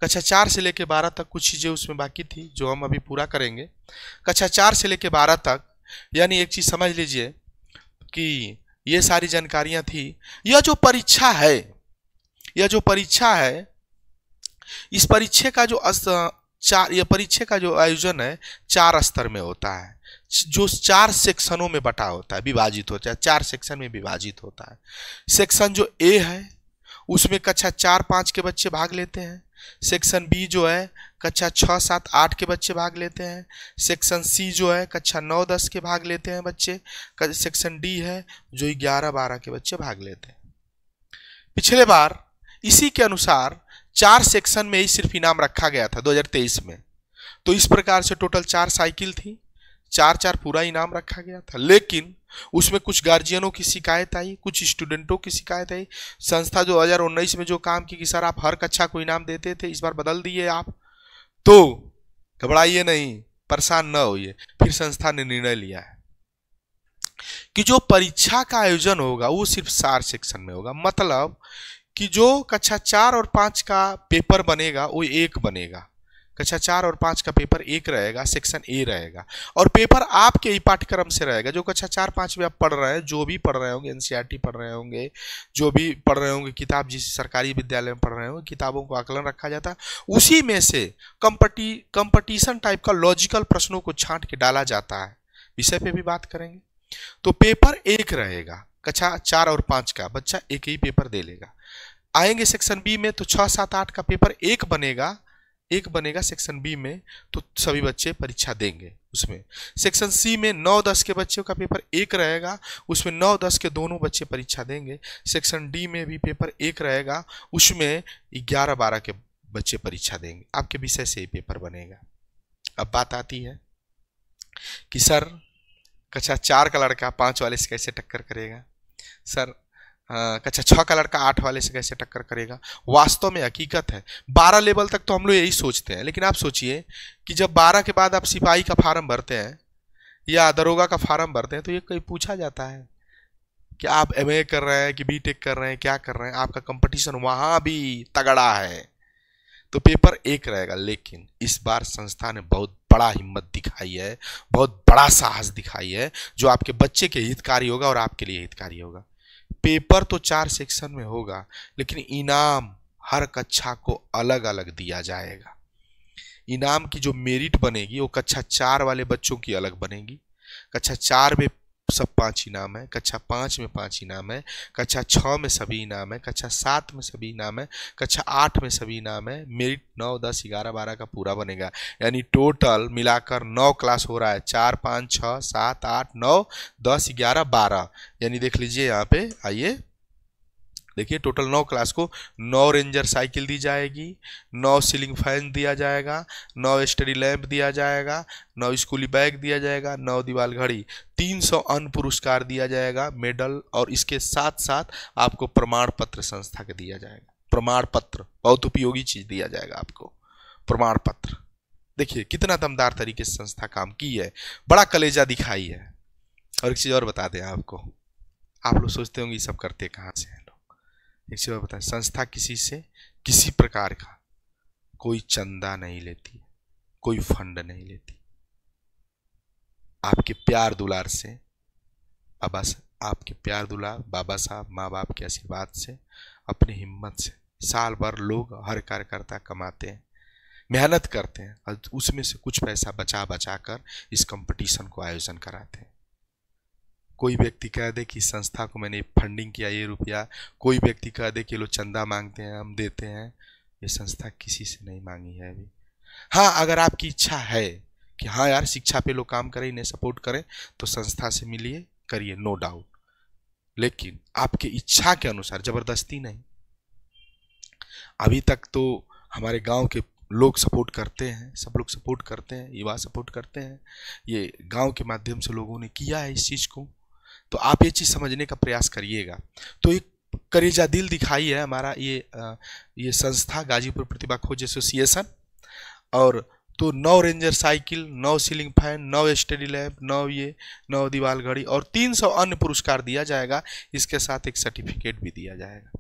कक्षा 4 से लेके 12 तक कुछ चीजें उसमें बाकी थी जो हम अभी पूरा करेंगे। कक्षा 4 से लेके 12 तक, यानी एक चीज समझ लीजिए कि ये सारी जानकारियां थी। यह जो परीक्षा है, इस परीक्षा का जो यह परीक्षा का जो आयोजन है 4 स्तर में होता है, जो 4 सेक्शनों में बटा होता है, विभाजित होता है, 4 सेक्शन में विभाजित होता है। सेक्शन जो ए है उसमें कक्षा 4-5 के बच्चे भाग लेते हैं। सेक्शन बी जो है कक्षा 6-7-8 के बच्चे भाग लेते हैं। सेक्शन सी जो है कक्षा 9-10 के भाग लेते हैं बच्चे। सेक्शन डी है जो 11-12 के बच्चे भाग लेते हैं। पिछले बार इसी के अनुसार 4 सेक्शन में ही सिर्फ इनाम रखा गया था 2023 में। तो इस प्रकार से टोटल 4 साइकिल थी, 4 पूरा इनाम रखा गया था। लेकिन उसमें कुछ गार्जियनों की शिकायत आई, कुछ स्टूडेंटों की शिकायत आई। संस्था 2019 में जो काम की कि सर आप हर कक्षा को इनाम देते थे, इस बार बदल दिए आप, तो घबराइए नहीं, परेशान न होइए। फिर संस्था ने निर्णय लिया है कि जो परीक्षा का आयोजन होगा वो सिर्फ 4 सेक्शन में होगा। मतलब कि जो कक्षा 4 और 5 का पेपर बनेगा वो एक बनेगा। कक्षा 4 और 5 का पेपर एक रहेगा, सेक्शन ए रहेगा, और पेपर आपके ही पाठ्यक्रम से रहेगा। जो कक्षा 4-5 में आप पढ़ रहे हैं, जो भी पढ़ रहे होंगे, एनसीईआरटी पढ़ रहे होंगे, जो भी पढ़ रहे होंगे, किताब जिस सरकारी विद्यालय में पढ़ रहे होंगे, किताबों को आकलन रखा जाता है, उसी में से कंपटीशन टाइप का लॉजिकल प्रश्नों को छांट के डाला जाता है। विषय पे भी बात करेंगे। तो पेपर एक रहेगा, कक्षा 4 और 5 का बच्चा एक ही पेपर दे लेगा। आएंगे सेक्शन बी में तो 6-7-8 का पेपर एक बनेगा सेक्शन बी में, तो सभी बच्चे परीक्षा देंगे उसमें। सेक्शन सी में 9-10 के बच्चों का पेपर एक रहेगा, उसमें 9-10 के दोनों बच्चे परीक्षा देंगे। सेक्शन डी में भी पेपर एक रहेगा, उसमें 11-12 के बच्चे परीक्षा देंगे। आपके विषय से ही पेपर बनेगा। अब बात आती है कि सर कक्षा 4 का लड़का 5 वाले से कैसे टक्कर करेगा, सर कक्षा 6 का लड़का 8 वाले से कैसे टक्कर करेगा। वास्तव में हकीकत है 12 लेवल तक तो हम लोग यही सोचते हैं, लेकिन आप सोचिए कि जब 12 के बाद आप सिपाही का फार्म भरते हैं या दरोगा का फार्म भरते हैं, तो ये कहीं पूछा जाता है कि आप एमए कर रहे हैं कि बीटेक कर रहे हैं, क्या कर रहे हैं। आपका कंपटीशन वहां भी तगड़ा है, तो पेपर एक रहेगा। लेकिन इस बार संस्था ने बहुत बड़ा हिम्मत दिखाई है, बहुत बड़ा साहस दिखाई है, जो आपके बच्चे के हितकारी होगा और आपके लिए हितकारी होगा। पेपर तो 4 सेक्शन में होगा, लेकिन इनाम हर कक्षा को अलग अलग दिया जाएगा। इनाम की जो मेरिट बनेगी वो कक्षा 4 वाले बच्चों की अलग बनेगी, कक्षा 4 में सब 5 इनाम है, कक्षा 5 में 5 इनाम है, कक्षा 6 में सभी इनाम है, कक्षा 7 में सभी इनाम है, कक्षा 8 में सभी इनाम है। मेरिट 9, 10, 11, 12 का पूरा बनेगा, यानी टोटल मिलाकर 9 क्लास हो रहा है। 4, 5, 6, 7, 8, 9, 10, 11, 12, यानी देख लीजिए यहाँ पे आइए, देखिए टोटल 9 क्लास को 9 रेंजर साइकिल दी जाएगी, 9 सीलिंग फैन दिया जाएगा, 9 स्टडी लैंप दिया जाएगा, 9 स्कूली बैग दिया जाएगा, 9 दीवार घड़ी, 300 अन्य पुरस्कार दिया जाएगा, मेडल, और इसके साथ साथ आपको प्रमाण पत्र संस्था के दिया जाएगा। प्रमाण पत्र बहुत उपयोगी चीज दिया जाएगा आपको, प्रमाण पत्र। देखिए कितना दमदार तरीके से संस्था काम की है, बड़ा कलेजा दिखाई है। और एक चीज और बता दें आपको, आप लोग सोचते होंगे ये सब करते कहाँ से हैं लोग। एक चीज और बताएं, संस्था किसी से किसी प्रकार का कोई चंदा नहीं लेती, कोई फंड नहीं लेती। आपके प्यार दुलार से, आपके प्यार दुलार बाबा साहब माँ बाप के आशीर्वाद से, अपनी हिम्मत से साल भर लोग हर कार्यकर्ता कमाते हैं, मेहनत करते हैं, और उसमें से कुछ पैसा बचा बचा कर इस कंपटीशन को आयोजन कराते हैं। कोई व्यक्ति कह दे कि संस्था को मैंने फंडिंग किया ये रुपया, कोई व्यक्ति कह दे कि लोग चंदा मांगते हैं हम देते हैं, ये संस्था किसी से नहीं मांगी है अभी। हाँ, अगर आपकी इच्छा है कि हाँ यार शिक्षा पे लोग काम करें, इन्हें सपोर्ट करें, तो संस्था से मिलिए, करिए, नो डाउट, लेकिन आपके इच्छा के अनुसार, जबरदस्ती नहीं। अभी तक तो हमारे गांव के लोग सपोर्ट करते हैं, सब लोग सपोर्ट करते हैं, युवा सपोर्ट करते हैं, ये गांव के माध्यम से लोगों ने किया है इस चीज को। तो आप ये चीज समझने का प्रयास करिएगा। तो एक करेजा दिल दिखाई है हमारा ये संस्था गाजीपुर प्रतिभा खोज एसोसिएशन। और तो 9 ranger cycle, 9 ceiling fan, 9 study lamp, 9 दीवार घड़ी और 300 अन्य पुरस्कार दिया जाएगा। इसके साथ एक सर्टिफिकेट भी दिया जाएगा।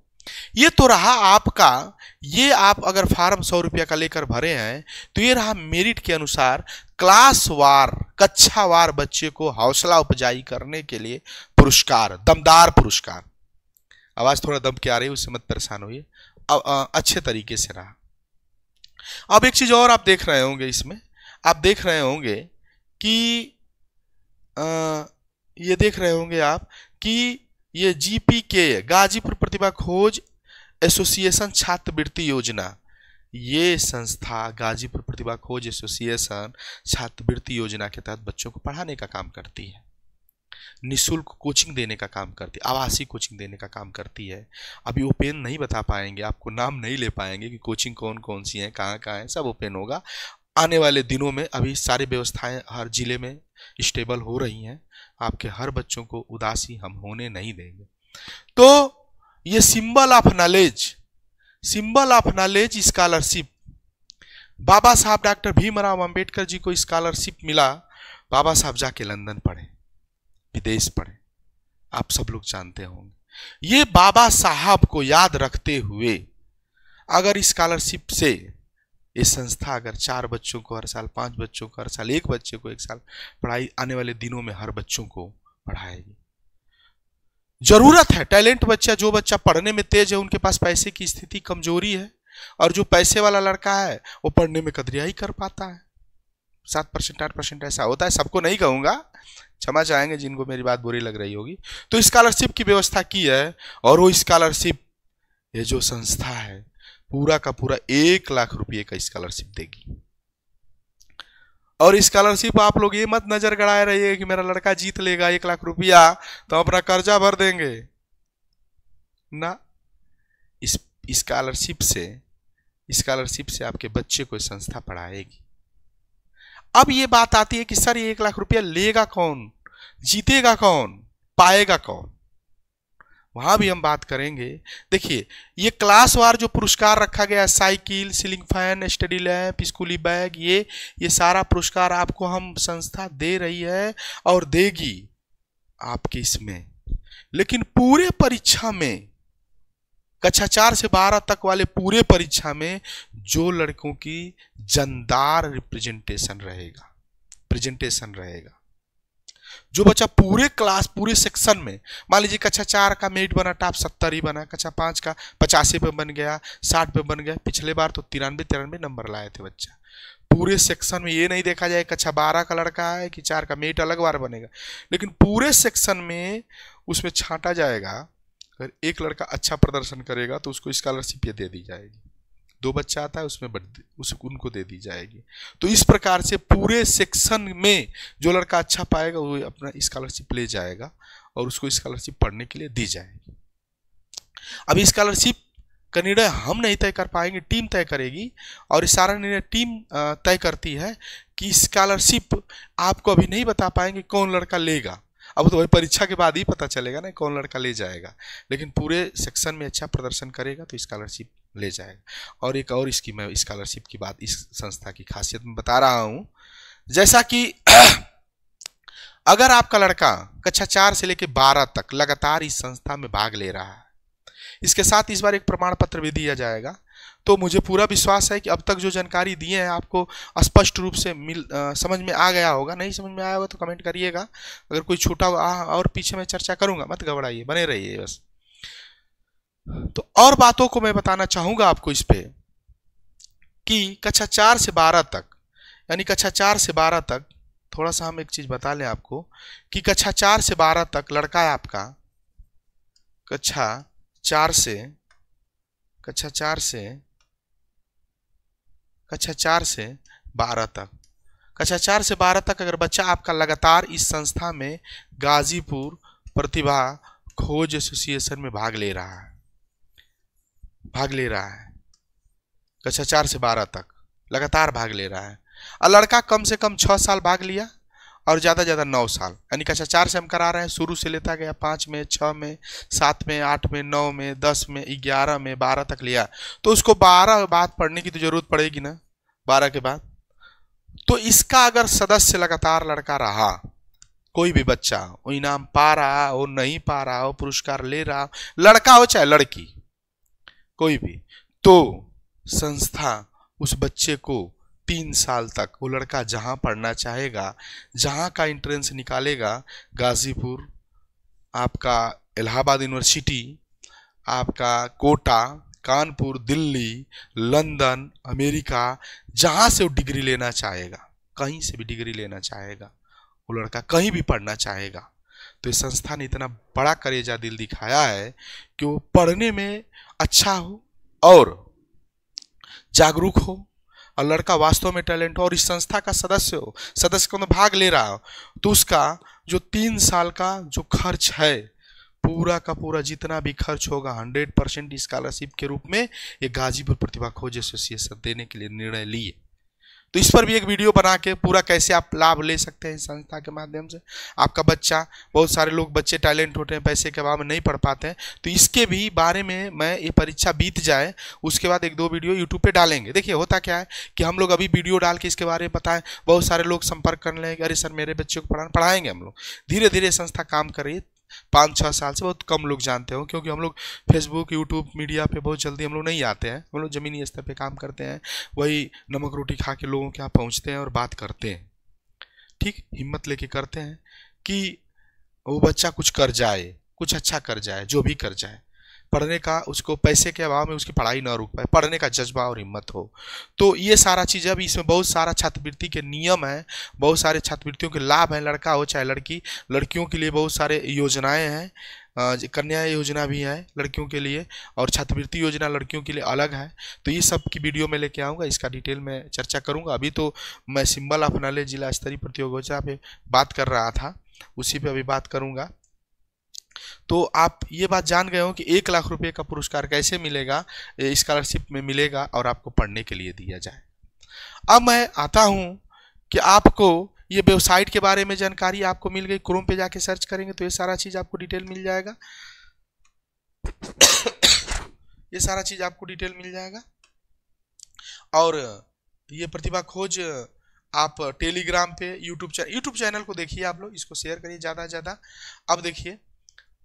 ये तो रहा आपका, ये आप अगर फॉर्म 100 रुपया का लेकर भरे हैं तो ये रहा मेरिट के अनुसार क्लास वार, कक्षा वार बच्चे को हौसला उपजाई करने के लिए पुरस्कार, दमदार पुरस्कार। आवाज थोड़ा दब के आ रही है, उससे मत परेशान होइए, अच्छे तरीके से रहा। अब एक चीज और आप देख रहे होंगे इसमें, आप देख रहे होंगे कि ये देख रहे होंगे आप कि ये GPK गाजीपुर प्रतिभा खोज एसोसिएशन छात्रवृत्ति योजना, ये संस्था गाजीपुर प्रतिभा खोज एसोसिएशन छात्रवृत्ति योजना के तहत बच्चों को पढ़ाने का काम करती है, निःशुल्क कोचिंग देने का काम करती है, आवासीय कोचिंग देने का काम करती है। अभी ओपन नहीं बता पाएंगे, आपको नाम नहीं ले पाएंगे कि कोचिंग कौन कौन सी है, कहाँ कहाँ है, सब ओपन होगा आने वाले दिनों में। अभी सारी व्यवस्थाएं हर जिले में स्टेबल हो रही हैं, आपके हर बच्चों को उदासी हम होने नहीं देंगे। तो ये सिंबल ऑफ नॉलेज स्कॉलरशिप, बाबा साहब डॉक्टर भीमराव अंबेडकर जी को स्कॉलरशिप मिला। बाबा साहब जाके लंदन पढ़े, विदेश पढ़े, आप सब लोग जानते होंगे। ये बाबा साहब को याद रखते हुए अगर स्कॉलरशिप से ये संस्था अगर 4 बच्चों को हर साल, 5 बच्चों को हर साल, 1 बच्चे को 1 साल पढ़ाई, आने वाले दिनों में हर बच्चों को पढ़ाएगी। जरूरत है, टैलेंट बच्चा, जो बच्चा पढ़ने में तेज है, उनके पास पैसे की स्थिति कमजोरी है, और जो पैसे वाला लड़का है वो पढ़ने में कदरिया ही कर पाता है। 7%, 8% ऐसा होता है, सबको नहीं कहूंगा, क्षमा चाहेंगे जिनको मेरी बात बुरी लग रही होगी। तो स्कॉलरशिप की व्यवस्था की है, और वो स्कॉलरशिप ये जो संस्था है पूरा का पूरा 1 लाख रुपये का स्कॉलरशिप देगी। और स्कॉलरशिप आप लोग ये मत नजर गड़ाए रहिए कि मेरा लड़का जीत लेगा 1 लाख रुपया तो अपना कर्जा भर देंगे ना। इस स्कॉलरशिप से आपके बच्चे को संस्था पढ़ाएगी। अब ये बात आती है कि सर ये 1 लाख रुपया लेगा कौन, जीतेगा कौन, पाएगा कौन, वहां भी हम बात करेंगे। देखिए ये क्लास वार जो पुरस्कार रखा गया है, cycle, ceiling fan, study lamp, स्कूली बैग, ये सारा पुरस्कार आपको हम संस्था दे रही है और देगी आपके इसमें। लेकिन पूरे परीक्षा में, कक्षा 4 से 12 तक वाले पूरे परीक्षा में जो लड़कों की जानदार प्रेजेंटेशन रहेगा, जो बच्चा पूरे क्लास पूरे सेक्शन में, मान लीजिए कक्षा 4 का मेरिट बना टॉप 70 ही बना, कक्षा 5 का 85 पे बन गया, 60 पे बन गया, पिछले बार तो 93 नंबर लाए थे बच्चा पूरे सेक्शन में। ये नहीं देखा जाए कक्षा 12 का लड़का है कि 4 का, मेरिट अलग बार बनेगा, लेकिन पूरे सेक्शन में उसमें छांटा जाएगा। अगर एक लड़का अच्छा प्रदर्शन करेगा तो उसको स्कॉलरशिप ये दे दी जाएगी, 2 बच्चा आता है उसमें उनको दे दी जाएगी। तो इस प्रकार से पूरे सेक्शन में जो लड़का अच्छा पाएगा वो अपना स्कॉलरशिप ले जाएगा और उसको स्कॉलरशिप पढ़ने के लिए दी जाएगी। अब स्कॉलरशिप का निर्णय हम नहीं तय कर पाएंगे, टीम तय करेगी, और इस सारा निर्णय टीम तय करती है कि स्कॉलरशिप आपको अभी नहीं बता पाएंगे कौन लड़का लेगा। अब तो वही परीक्षा के बाद ही पता चलेगा ना कौन लड़का ले जाएगा, लेकिन पूरे सेक्शन में अच्छा प्रदर्शन करेगा तो स्कॉलरशिप ले जाएगा। और एक और इसकी मैं स्कॉलरशिप की बात, इस संस्था की खासियत में बता रहा हूं, जैसा कि अगर आपका लड़का कक्षा 4 से लेकर 12 तक लगातार इस संस्था में भाग ले रहा है, इसके साथ इस बार एक प्रमाण पत्र भी दिया जाएगा, तो मुझे पूरा विश्वास है कि अब तक जो जानकारी दिए हैं आपको स्पष्ट रूप से समझ में आ गया होगा। नहीं समझ में आया होगा तो कमेंट करिएगा, अगर कोई छूटा और पीछे मैं चर्चा करूंगा, मत घबराइए, बने रहिए बस। तो और बातों को मैं बताना चाहूंगा आपको इस पे कि कक्षा 4 से 12 तक, यानी कक्षा 4 से 12 तक, थोड़ा सा हम एक चीज बता लें आपको कि कक्षा 4 से 12 तक लड़का है आपका, कक्षा 4 से 12 तक, कक्षा 4 से 12 तक अगर बच्चा आपका लगातार इस संस्था में गाजीपुर प्रतिभा खोज एसोसिएशन में भाग ले रहा है, कक्षा 4 से 12 तक लगातार भाग ले रहा है, और लड़का कम से कम 6 साल भाग लिया और ज़्यादा 9 साल, यानी कक्षा 4 से हम करा रहे हैं, शुरू से लेता गया 5 में, 6 में, 7 में, 8 में, 9 में, 10 में, 11 में, 12 तक लिया, तो उसको 12 बाद पढ़ने की तो जरूरत पड़ेगी ना 12 के बाद। तो इसका अगर सदस्य लगातार लड़का रहा, कोई भी बच्चा वो इनाम पा रहा हो, नहीं पा रहा हो, पुरस्कार ले रहा हो, लड़का हो चाहे लड़की कोई भी, तो संस्था उस बच्चे को 3 साल तक, वो लड़का जहां पढ़ना चाहेगा, जहां का एंट्रेंस निकालेगा, गाजीपुर, आपका इलाहाबाद यूनिवर्सिटी, आपका कोटा, कानपुर, दिल्ली, लंदन, अमेरिका, जहां से वो डिग्री लेना चाहेगा, कहीं से भी डिग्री लेना चाहेगा, वो लड़का कहीं भी पढ़ना चाहेगा, तो इस संस्था ने इतना बड़ा करेजा दिल दिखाया है कि वो पढ़ने में अच्छा हो और जागरूक हो, और लड़का वास्तव में टैलेंट हो और इस संस्था का सदस्य हो, सदस्य को भाग ले रहा हो, तो उसका जो 3 साल का जो खर्च है, पूरा का पूरा जितना भी खर्च होगा 100% स्कॉलरशिप के रूप में ये गाजीपुर प्रतिभा खोज एसोसिएशन देने के लिए निर्णय लिए। तो इस पर भी एक वीडियो बना के पूरा कैसे आप लाभ ले सकते हैं इस संस्था के माध्यम से। आपका बच्चा, बहुत सारे लोग बच्चे टैलेंट होते हैं, पैसे के अभाव में नहीं पढ़ पाते हैं, तो इसके भी बारे में मैं, ये परीक्षा बीत जाए उसके बाद 1-2 वीडियो यूट्यूब पे डालेंगे। देखिए होता क्या है कि हम लोग अभी वीडियो डाल के इसके बारे में बताएं, बहुत सारे लोग संपर्क कर लेंगे, अरे सर मेरे बच्चे को पढ़ाएंगे हम लोग। धीरे धीरे संस्था काम कर रही है, 5-6 साल से बहुत कम लोग जानते हो, क्योंकि हम लोग फेसबुक, यूट्यूब, मीडिया पे बहुत जल्दी हम लोग नहीं आते हैं, हम लोग ज़मीनी स्तर पे काम करते हैं, वही नमक रोटी खा के लोगों के यहाँ पहुँचते हैं और बात करते हैं, ठीक, हिम्मत लेके करते हैं कि वो बच्चा कुछ कर जाए, कुछ अच्छा कर जाए, जो भी कर जाए, पढ़ने का, उसको पैसे के अभाव में उसकी पढ़ाई ना रुक पाए, पढ़ने का जज्बा और हिम्मत हो। तो ये सारा चीज़, अभी इसमें बहुत सारा छात्रवृत्ति के नियम है, बहुत सारे छात्रवृत्तियों के लाभ हैं, लड़का हो चाहे लड़की, लड़कियों के लिए बहुत सारे योजनाएं हैं, कन्या योजना भी है लड़कियों के लिए, और छात्रवृत्ति योजना लड़कियों के लिए अलग है। तो ये सब की वीडियो में लेके आऊँगा, इसका डिटेल में चर्चा करूँगा। अभी तो मैं सिंबल ऑफ नॉलेज जिला स्तरीय प्रतियोगिता पे बात कर रहा था, उसी पे अभी बात करूँगा। तो आप ये बात जान गए हो कि 1 लाख रुपए का पुरस्कार कैसे मिलेगा, स्कॉलरशिप में मिलेगा और आपको पढ़ने के लिए दिया जाए। अब मैं आता हूं कि आपको ये वेबसाइट के बारे में जानकारी आपको मिल गई, क्रोम पे जाके सर्च करेंगे तो ये सारा चीज़ आपको डिटेल मिल जाएगा, ये सारा चीज़ आपको डिटेल मिल जाएगा। और ये प्रतिभा खोज आप टेलीग्राम पे, यूट्यूब चैनल को देखिए, आप लोग इसको शेयर करिए ज़्यादा से ज़्यादा। अब देखिए,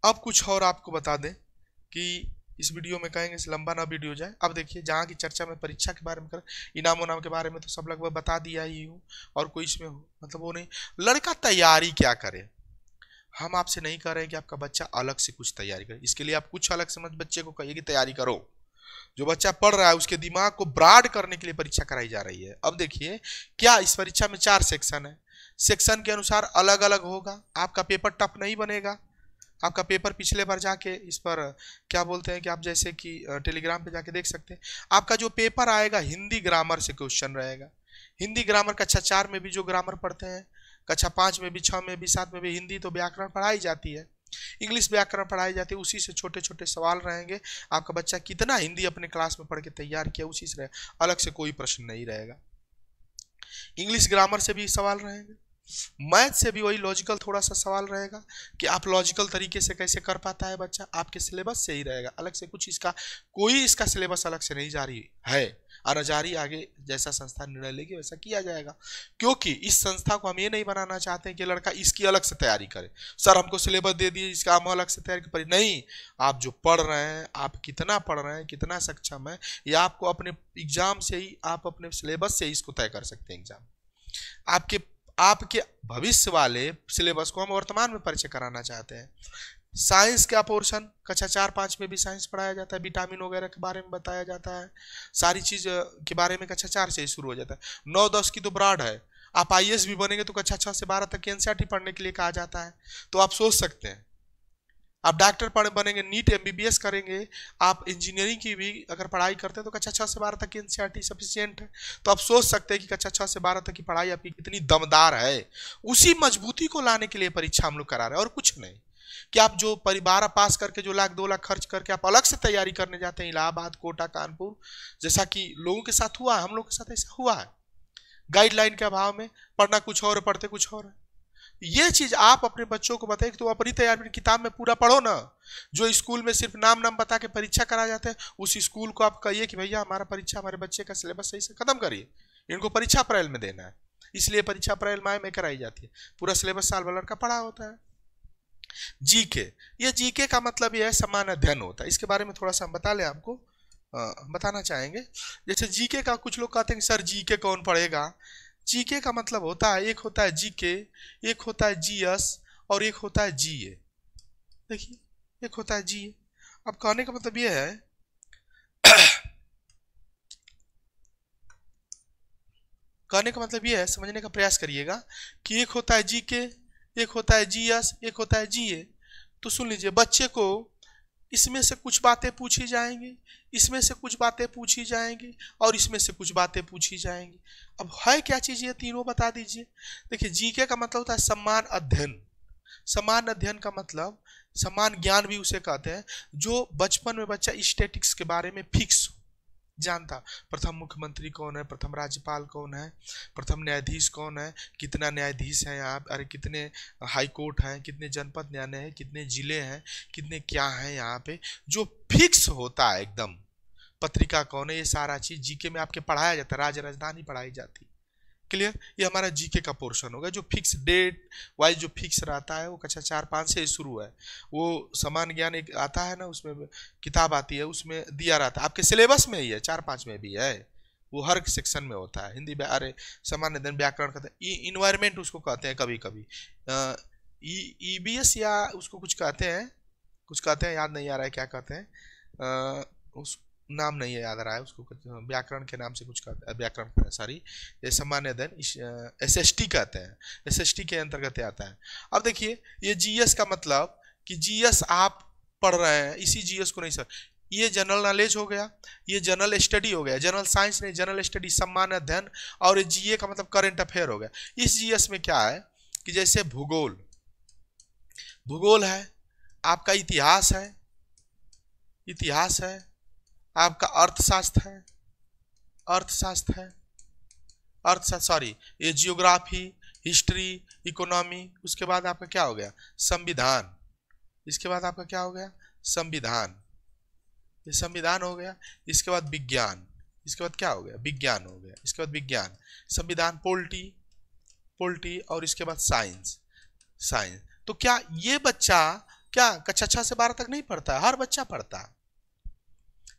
अब कुछ और आपको बता दें कि इस वीडियो में कहेंगे इस लंबा ना वीडियो जाए। अब देखिए, जहाँ की चर्चा में परीक्षा के बारे में कर, इनाम उनाम के बारे में तो सब लगभग बता दिया ही हूँ, और कोई इसमें मतलब वो नहीं, लड़का तैयारी क्या करे, हम आपसे नहीं कह रहे हैं कि आपका बच्चा अलग से कुछ तैयारी करे, इसके लिए आप कुछ अलग से मत बच्चे को कहिए कि तैयारी करो। जो बच्चा पढ़ रहा है उसके दिमाग को ब्रॉड करने के लिए परीक्षा कराई जा रही है। अब देखिए क्या इस परीक्षा में 4 सेक्शन है, सेक्शन के अनुसार अलग अलग होगा, आपका पेपर टफ नहीं बनेगा। आपका पेपर पिछले बार जाके इस पर क्या बोलते हैं कि आप जैसे कि टेलीग्राम पे जाके देख सकते हैं, आपका जो पेपर आएगा हिंदी ग्रामर से क्वेश्चन रहेगा। हिंदी ग्रामर कक्षा 4 में भी जो ग्रामर पढ़ते हैं, कक्षा 5 में भी, 6 में भी, 7 में भी हिंदी तो व्याकरण पढ़ाई जाती है, इंग्लिश व्याकरण पढ़ाई जाती है, उसी से छोटे छोटे सवाल रहेंगे। आपका बच्चा कितना हिंदी अपने क्लास में पढ़ के तैयार किया उसी से अलग से कोई प्रश्न नहीं रहेगा। इंग्लिश ग्रामर से भी सवाल रहेंगे, मैथ से भी वही लॉजिकल थोड़ा सा सवाल रहेगा कि आप लॉजिकल तरीके से कैसे कर पाता है बच्चा, आपके सिलेबस से ही रहेगा, अलग से कुछ इसका कोई इसका सिलेबस अलग से नहीं जारी है। और जारी आगे जैसा संस्था निर्णय लेगी वैसा किया जाएगा, क्योंकि इस संस्था को हम ये नहीं बनाना चाहते हैं कि लड़का इसकी अलग से तैयारी करे, सर हमको सिलेबस दे दिए इसका हम अलग से तैयारी करें। नहीं, आप जो पढ़ रहे हैं, आप कितना पढ़ रहे हैं, कितना सक्षम है, ये आपको अपने एग्जाम से ही, आप अपने सिलेबस से ही इसको तय कर सकते हैं। एग्जाम आपके भविष्य वाले सिलेबस को हम वर्तमान में परिचय कराना चाहते हैं। साइंस का पोर्शन कक्षा 4-5 में भी साइंस पढ़ाया जाता है, विटामिन वगैरह के बारे में बताया जाता है, सारी चीज के बारे में कक्षा 4 से ही शुरू हो जाता है। 9-10 की तो ब्रॉड है, आप आईएएस भी बनेंगे तो कक्षा 6 से 12 तक एनसीईआरटी पढ़ने के लिए कहा जाता है। तो आप सोच सकते हैं आप डॉक्टर बनेंगे, नीट एमबीबीएस करेंगे, आप इंजीनियरिंग की भी अगर पढ़ाई करते हैं तो कक्षा 6 से 12 तक की एनसीईआरटी सफिशिएंट है। तो आप सोच सकते हैं कि कक्षा 6 से 12 तक की पढ़ाई आपकी कितनी दमदार है। उसी मजबूती को लाने के लिए परीक्षा हम लोग करा रहे हैं और कुछ नहीं। कि आप जो 12 पास करके जो 1-2 लाख खर्च करके आप अलग से तैयारी करने जाते हैं इलाहाबाद, कोटा, कानपुर, जैसा कि लोगों के साथ हुआ है, हम लोग के साथ ऐसा हुआ है, गाइडलाइन के अभाव में पढ़ना कुछ और पढ़ते कुछ और है। ये चीज आप अपने बच्चों को बताइए कि तुम अपनी तैयारी किताब में पूरा पढ़ो ना। जो स्कूल में सिर्फ नाम बता के परीक्षा करा जाते हैं, उस स्कूल को आप कहिए कि भैया हमारा परीक्षा, हमारे बच्चे का सिलेबस सही से खत्म करिए, इनको परीक्षा अप्रैल में देना है, इसलिए परीक्षा अप्रैल माह में कराई जाती है, पूरा सिलेबस साल भर का पढ़ा होता है। जीके, ये जीके का मतलब यह है सामान्य अध्ययन होता है, इसके बारे में थोड़ा सा हम बता लें, आपको बताना चाहेंगे। जैसे जीके का कुछ लोग कहते हैं कि सर जीके कौन पढ़ेगा। जीके का मतलब होता है, एक होता है जीके, एक होता है जीएस और एक होता है जीए। देखिए, एक होता है जीए। अब कहने का मतलब यह है कहने का मतलब यह है, समझने का प्रयास करिएगा कि एक होता है जीके, एक होता है जीएस, एक होता है जीए। तो सुन लीजिए, बच्चे को इसमें से कुछ बातें पूछी जाएंगी, इसमें से कुछ बातें पूछी जाएंगी और इसमें से कुछ बातें पूछी जाएंगी। अब है क्या चीज, ये तीनों बता दीजिए। देखिए, जीके का मतलब होता है सम्मान अध्ययन। सम्मान अध्ययन का मतलब सम्मान ज्ञान भी उसे कहते हैं, जो बचपन में बच्चा स्टैटिक्स के बारे में फिक्स जानता, प्रथम मुख्यमंत्री कौन है, प्रथम राज्यपाल कौन है, प्रथम न्यायाधीश कौन है, कितना न्यायाधीश है यहाँ, अरे कितने हाई कोर्ट हैं, कितने जनपद न्यायालय हैं, कितने जिले हैं, कितने क्या हैं यहाँ पे, जो फिक्स होता है एकदम। पत्रिका कौन है, ये सारा चीज जीके में आपके पढ़ाया जाता है, राज्य राजधानी पढ़ाई जाती। क्लियर, ये हमारा जीके का पोर्शन होगा, जो फिक्स डेट वाइज जो फिक्स रहता है, वो कक्षा 4-5 से शुरू है। वो समान ज्ञान एक आता है ना, उसमें किताब आती है, उसमें दिया रहता है, आपके सिलेबस में ही है, 4-5 में भी है, वो हर सेक्शन में होता है। हिंदी, अरे सामान्य अध्ययन, व्याकरण कहते हैं, इन्वायरमेंट उसको कहते हैं, कभी कभी ईबीएस या उसको कुछ कहते हैं, याद नहीं आ रहा है क्या कहते हैं, उस नाम नहीं है याद आ रहा है उसको, व्याकरण के नाम से कुछ कहते हैं, व्याकरण सॉरी, ये सामान्य अध्ययन एसएसटी कहते हैं, एसएसटी के अंतर्गत आता है। अब देखिए, ये जीएस का मतलब कि जीएस आप पढ़ रहे हैं, इसी जीएस को नहीं सर, ये जनरल नॉलेज हो गया, ये जनरल स्टडी हो गया, जनरल साइंस नहीं, जनरल स्टडी, सामान्य अध्ययन। और ये जीए का मतलब करंट अफेयर हो गया। इस जीएस में क्या है कि जैसे भूगोल है, आपका इतिहास है, आपका अर्थशास्त्र सॉरी, ये जियोग्राफी, हिस्ट्री, इकोनॉमी, उसके बाद आपका क्या हो गया, संविधान, इसके बाद आपका क्या हो गया, संविधान, ये संविधान हो गया। इसके बाद विज्ञान, इसके बाद क्या हो गया, विज्ञान हो गया, इसके बाद विज्ञान, संविधान, पोल्टी और इसके बाद साइंस। तो क्या ये बच्चा क्या कक्षा 6 से 12 तक नहीं पढ़ता है? हर बच्चा पढ़ता है।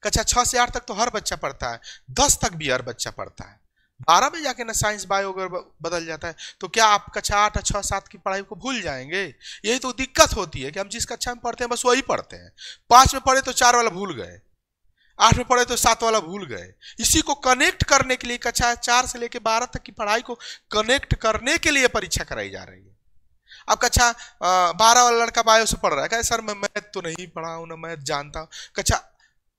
कक्षा 6 से 8 तक तो हर बच्चा पढ़ता है, 10 तक भी हर बच्चा पढ़ता है, 12 में जाके ना साइंस बायो बदल जाता है, तो क्या आप कक्षा 8, 6, 7 की पढ़ाई को भूल जाएंगे? यही तो दिक्कत होती है कि हम जिस कक्षा में पढ़ते हैं बस वही पढ़ते हैं। 5 में पढ़े तो 4 वाला भूल गए, 8 में पढ़े तो 7 वाला भूल गए। इसी को कनेक्ट करने के लिए कक्षा 4 से लेकर 12 तक की पढ़ाई को कनेक्ट करने के लिए परीक्षा कराई जा रही है। अब कक्षा 12 वाला लड़का बायो से पढ़ रहा है, कहे सर मैं मैथ तो नहीं पढ़ा हूं ना, मैथ जानता हूं। कक्षा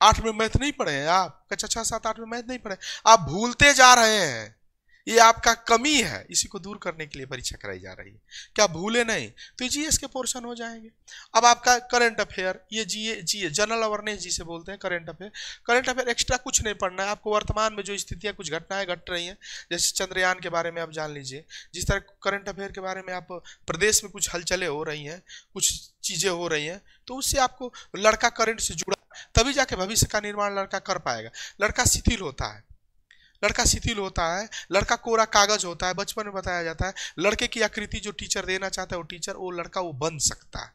8 में मैथ नहीं पढ़े हैं आप, कक्षा 6, 7, 8 में मैथ नहीं पढ़े, आप भूलते जा रहे हैं। ये आपका कमी है, इसी को दूर करने के लिए परीक्षा कराई जा रही है। क्या भूले नहीं तो जीएस के पोर्शन हो जाएंगे। अब आपका करंट अफेयर, ये जीए जनरल अवेयरनेस जिसे बोलते हैं, करंट अफेयर एक्स्ट्रा कुछ नहीं पढ़ना है आपको। वर्तमान में जो स्थितियां कुछ घटनाएं घट रही हैं, जैसे चंद्रयान के बारे में आप जान लीजिए। जिस तरह करंट अफेयर के बारे में आप प्रदेश में कुछ हलचलें हो रही हैं, कुछ चीजें हो रही हैं, तो उससे आपको लड़का करंट से जुड़ा, तभी जाके भविष्य का निर्माण लड़का कर पाएगा। लड़का शिथिल होता है, लड़का कोरा कागज होता है। बचपन में बताया जाता है लड़के की आकृति जो टीचर देना चाहता है वो टीचर, वो लड़का वो बन सकता है।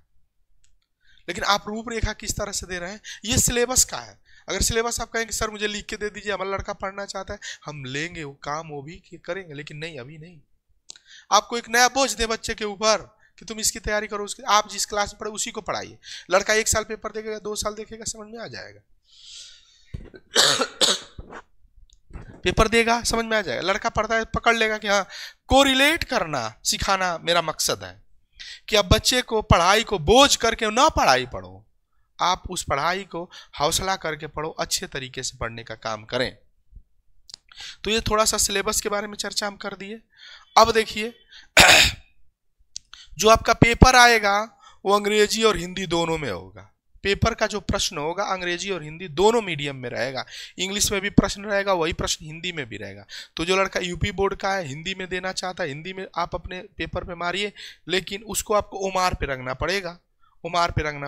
लेकिन आप रूपरेखा किस तरह से दे रहे हैं, ये सिलेबस का है। अगर सिलेबस आप कहेंगे सर मुझे लिख के दे दीजिए, हमारा लड़का पढ़ना चाहता है, हम लेंगे वो काम, वो भी करेंगे, लेकिन नहीं, अभी नहीं। आपको एक नया बोझ दे बच्चे के ऊपर कि तुम इसकी तैयारी करो, उसकी आप जिस क्लास में पढ़े उसी को पढ़ाइए। लड़का 1 साल पेपर देखेगा, 2 साल देखेगा, समझ में आ जाएगा। पेपर देगा, समझ में आ जाएगा। लड़का पढ़ता है, पकड़ लेगा कि हाँ, कोरिलेट करना सिखाना मेरा मकसद है कि अब बच्चे को पढ़ाई को बोझ करके ना पढ़ाई पढ़ो, आप उस पढ़ाई को हौसला करके पढ़ो, अच्छे तरीके से पढ़ने का काम करें। तो ये थोड़ा सा सिलेबस के बारे में चर्चा हम कर दिए। अब देखिए जो आपका पेपर आएगा वो अंग्रेजी और हिंदी दोनों में होगा। पेपर का जो प्रश्न होगा अंग्रेजी और हिंदी दोनों मीडियम में रहेगा। इंग्लिश में भी प्रश्न रहेगा, वही प्रश्न हिंदी में भी रहेगा। तो जो लड़का यूपी बोर्ड का है, हिंदी में देना चाहता है, हिंदी में आप अपने पेपर पे मारिए, लेकिन उसको आपको ओमार पे रखना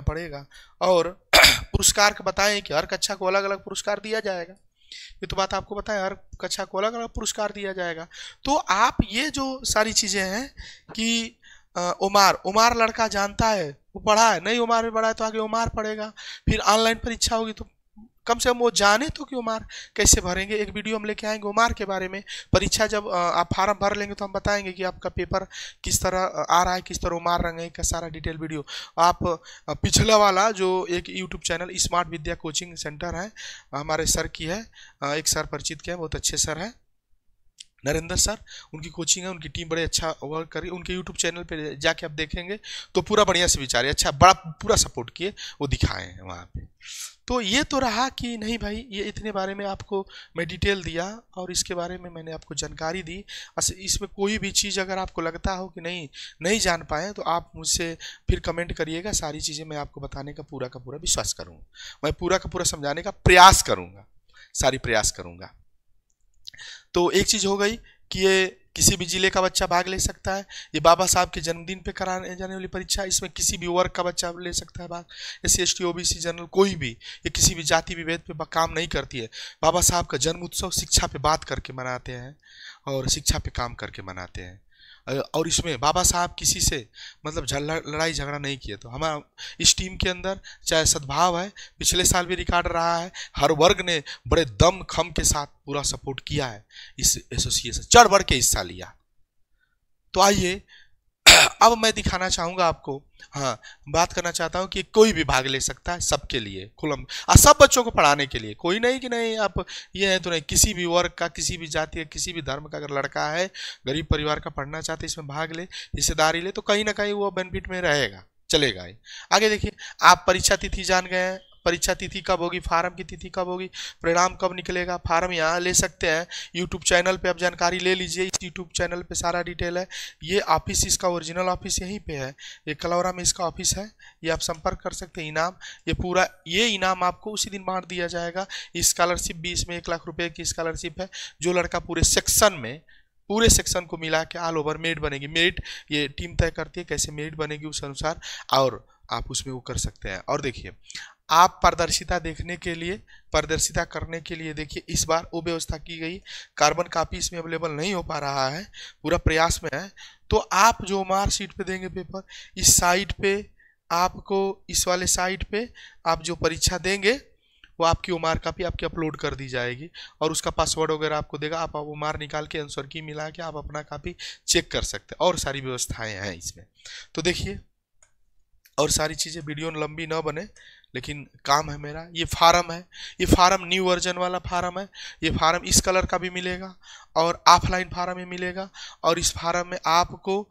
पड़ेगा। और पुरस्कार का बताएं कि हर कक्षा को अलग अलग पुरस्कार दिया जाएगा। ये तो बात आपको बताएं, हर कक्षा को अलग अलग पुरस्कार दिया जाएगा। तो आप ये जो सारी चीजें हैं कि उमार लड़का जानता है, वो पढ़ा है, नहीं उमार में पढ़ा है तो आगे उमार पढ़ेगा। फिर ऑनलाइन परीक्षा होगी तो कम से कम वो जाने तो कि उमार कैसे भरेंगे। एक वीडियो हम लेके आएंगे उमार के बारे में। परीक्षा जब आप फार्म भर लेंगे तो हम बताएंगे कि आपका पेपर किस तरह आ रहा है, किस तरह उमार रंगे का सारा डिटेल वीडियो। आप पिछला वाला जो एक यूट्यूब चैनल स्मार्ट विद्या कोचिंग सेंटर है, हमारे सर की है, एक सर परिचित के हैं, बहुत अच्छे सर हैं, नरेंद्र सर, उनकी कोचिंग है, उनकी टीम बड़े अच्छा वर्क कर रही है। उनके यूट्यूब चैनल पे जाके आप देखेंगे तो पूरा बढ़िया से विचार है, अच्छा बड़ा पूरा सपोर्ट किए, वो दिखाए हैं वहाँ पे। तो ये तो रहा कि नहीं भाई, ये इतने बारे में आपको मैं डिटेल दिया और इसके बारे में मैंने आपको जानकारी दी। इसमें कोई भी चीज़ अगर आपको लगता हो कि नहीं जान पाए तो आप मुझसे फिर कमेंट करिएगा। सारी चीज़ें मैं आपको बताने का पूरा विश्वास करूँगा, मैं पूरा का पूरा समझाने का प्रयास करूँगा। तो एक चीज हो गई कि ये किसी भी जिले का बच्चा भाग ले सकता है। ये बाबा साहब के जन्मदिन पे कराने जाने वाली परीक्षा, इसमें किसी भी वर्ग का बच्चा ले सकता है भाग, SC ST OBC जनरल, कोई भी, ये किसी भी जाति विभेद पे काम नहीं करती है। बाबा साहब का जन्म उत्सव शिक्षा पे बात करके मनाते हैं और शिक्षा पे काम करके मनाते हैं। और इसमें बाबा साहब किसी से मतलब लड़ाई झगड़ा नहीं किए। तो हमारा इस टीम के अंदर चाहे सद्भाव है, पिछले साल भी रिकॉर्ड रहा है, हर वर्ग ने बड़े दम खम के साथ पूरा सपोर्ट किया है, इस एसोसिएशन चढ़ बढ़ के हिस्सा लिया। तो आइए अब मैं दिखाना चाहूंगा आपको, हाँ बात करना चाहता हूं कि कोई भी भाग ले सकता है, सबके लिए खुलम, सब बच्चों को पढ़ाने के लिए, कोई नहीं कि नहीं आप ये है तो नहीं, किसी भी वर्ग का, किसी भी जाति का, किसी भी धर्म का अगर लड़का है, गरीब परिवार का पढ़ना चाहते इसमें भाग ले, हिस्सेदारी ले, तो कहीं ना कहीं वो बेनिफिट में रहेगा, चलेगा ही। आगे देखिए, आप परीक्षा तिथि जान गए हैं, परीक्षा तिथि कब होगी, फार्म की तिथि कब होगी, परिणाम कब निकलेगा, फार्म यहाँ ले सकते हैं। यूट्यूब चैनल पे आप जानकारी ले लीजिए, इस यूट्यूब चैनल पे सारा डिटेल है। ये ऑफिस, इसका ओरिजिनल ऑफिस यहीं पे है, ये कलौरा में इसका ऑफिस है, ये आप संपर्क कर सकते हैं। इनाम, ये पूरा ये इनाम आपको उसी दिन बांट दिया जाएगा। स्कॉलरशिप भी इसमें 1 लाख रुपए की स्कॉलरशिप है। जो लड़का पूरे सेक्शन को मिला के ऑल ओवर मेरिट बनेगी, मेरिट ये टीम तय करती है कैसे मेरिट बनेगी उस अनुसार, और आप उसमें वो कर सकते हैं। और देखिए, आप पारदर्शिता करने के लिए देखिए इस बार वो व्यवस्था की गई, कार्बन कॉपी इसमें अवेलेबल नहीं हो पा रहा है, पूरा प्रयास में है। तो आप जो मार्कशीट पे देंगे पेपर, इस साइड पे आपको, इस वाले साइड पे आप जो परीक्षा देंगे वो आपकी ओमार कॉपी आपकी अपलोड कर दी जाएगी और उसका पासवर्ड वगैरह आपको देगा। आप ओमार निकाल के आंसर की मिला के आप अपना कॉपी चेक कर सकते हैं और सारी व्यवस्थाएं हैं इसमें। तो देखिए और सारी चीज़ें, वीडियो लंबी ना बने लेकिन काम है मेरा। ये फार्म है, ये फार्म न्यू वर्जन वाला फार्म है। ये फार्म इस कलर का भी मिलेगा और ऑफलाइन फार्म में मिलेगा। और इस फार्म में आपको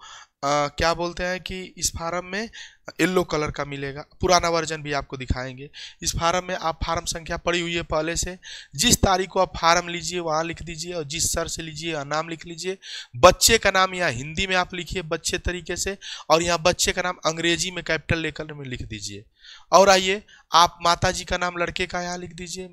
क्या बोलते हैं कि इस फार्म में येलो कलर का मिलेगा। पुराना वर्जन भी आपको दिखाएंगे। इस फार्म में आप फार्म संख्या पड़ी हुई है पहले से, जिस तारीख को आप फार्म लीजिए वहाँ लिख दीजिए और जिस सर से लीजिए यहाँ नाम लिख लीजिए। बच्चे का नाम यहाँ हिंदी में आप लिखिए बच्चे तरीके से और यहाँ बच्चे का नाम अंग्रेजी में कैपिटल लेकर में लिख दीजिए। और आइए आप माता जी का नाम लड़के का यहाँ लिख दीजिए,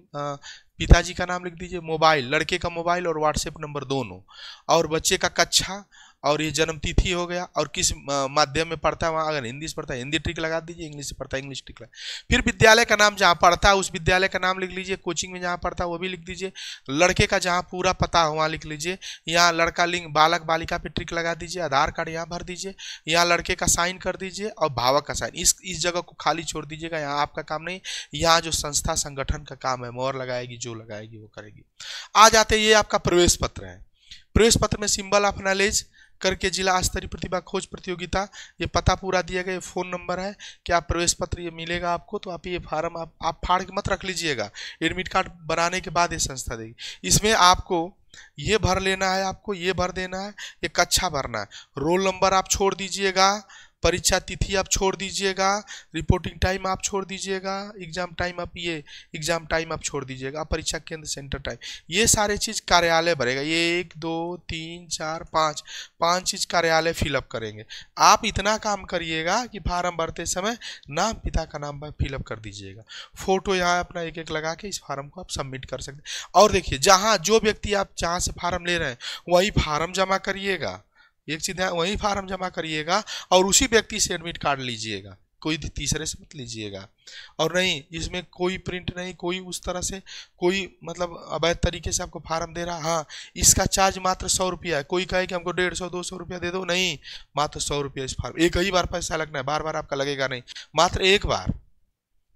पिताजी का नाम लिख दीजिए, मोबाइल लड़के का मोबाइल और व्हाट्सएप नंबर दोनों, और बच्चे का कक्षा और ये जन्म तिथि हो गया और किस माध्यम में पढ़ता है वहाँ, अगर हिंदी से पढ़ता है हिंदी टिक लगा दीजिए, इंग्लिश से पढ़ता है इंग्लिश टिक लगा। फिर विद्यालय का नाम जहाँ पढ़ता है उस विद्यालय का नाम लिख लीजिए, कोचिंग में जहाँ पढ़ता है वो भी लिख दीजिए। लड़के का जहाँ पूरा पता हो वहाँ लिख लीजिए। यहाँ लड़का लिंग बालक बालिका पे टिक लगा दीजिए। आधार कार्ड यहाँ भर दीजिए। यहाँ लड़के का साइन कर दीजिए और भावक का साइन, इस जगह को खाली छोड़ दीजिएगा, यहाँ आपका काम नहीं। यहाँ जो संस्था संगठन का काम है, मोहर लगाएगी जो लगाएगी वो करेगी। आ जाते ये आपका प्रवेश पत्र है। प्रवेश पत्र में सिंबल ऑफ नॉलेज करके जिला स्तरीय प्रतिभा खोज प्रतियोगिता, ये पता पूरा दिया गया, फ़ोन नंबर है कि आप प्रवेश पत्र ये मिलेगा आपको। तो आप ये फार्म आप फाड़ के मत रख लीजिएगा, एडमिट कार्ड बनाने के बाद ये संस्था देगी। इसमें आपको ये भर लेना है, आपको ये भर देना है, ये कक्षा भरना है। रोल नंबर आप छोड़ दीजिएगा, परीक्षा तिथि आप छोड़ दीजिएगा, रिपोर्टिंग टाइम आप छोड़ दीजिएगा, एग्जाम टाइम आप एग्जाम टाइम आप छोड़ दीजिएगा, परीक्षा केंद्र सेंटर टाइम, ये सारे चीज़ कार्यालय भरेगा। ये 1 2 3 4 5 चीज़ कार्यालय फिलअप करेंगे। आप इतना काम करिएगा कि फार्म भरते समय नाम पिता का नाम फिलअप कर दीजिएगा। फोटो यहाँ अपना एक एक लगा के इस फार्म को आप सबमिट कर सकते हैं। और देखिए जहाँ जो व्यक्ति आप जहाँ से फार्म ले रहे हैं वही फार्म जमा करिएगा, एक चीज वही फार्म जमा करिएगा और उसी व्यक्ति से एडमिट कार्ड लीजिएगा, कोई तीसरे से मत लीजिएगा। और नहीं इसमें कोई प्रिंट नहीं, कोई उस तरह से कोई मतलब अवैध तरीके से आपको फार्म दे रहा। हाँ इसका चार्ज मात्र 100 रुपया है। कोई कहे कि हमको 150 200 रुपया दे दो, नहीं, मात्र 100 रुपया इस फार्म। एक ही बार पैसा लगना है, बार बार आपका लगेगा नहीं, मात्र एक बार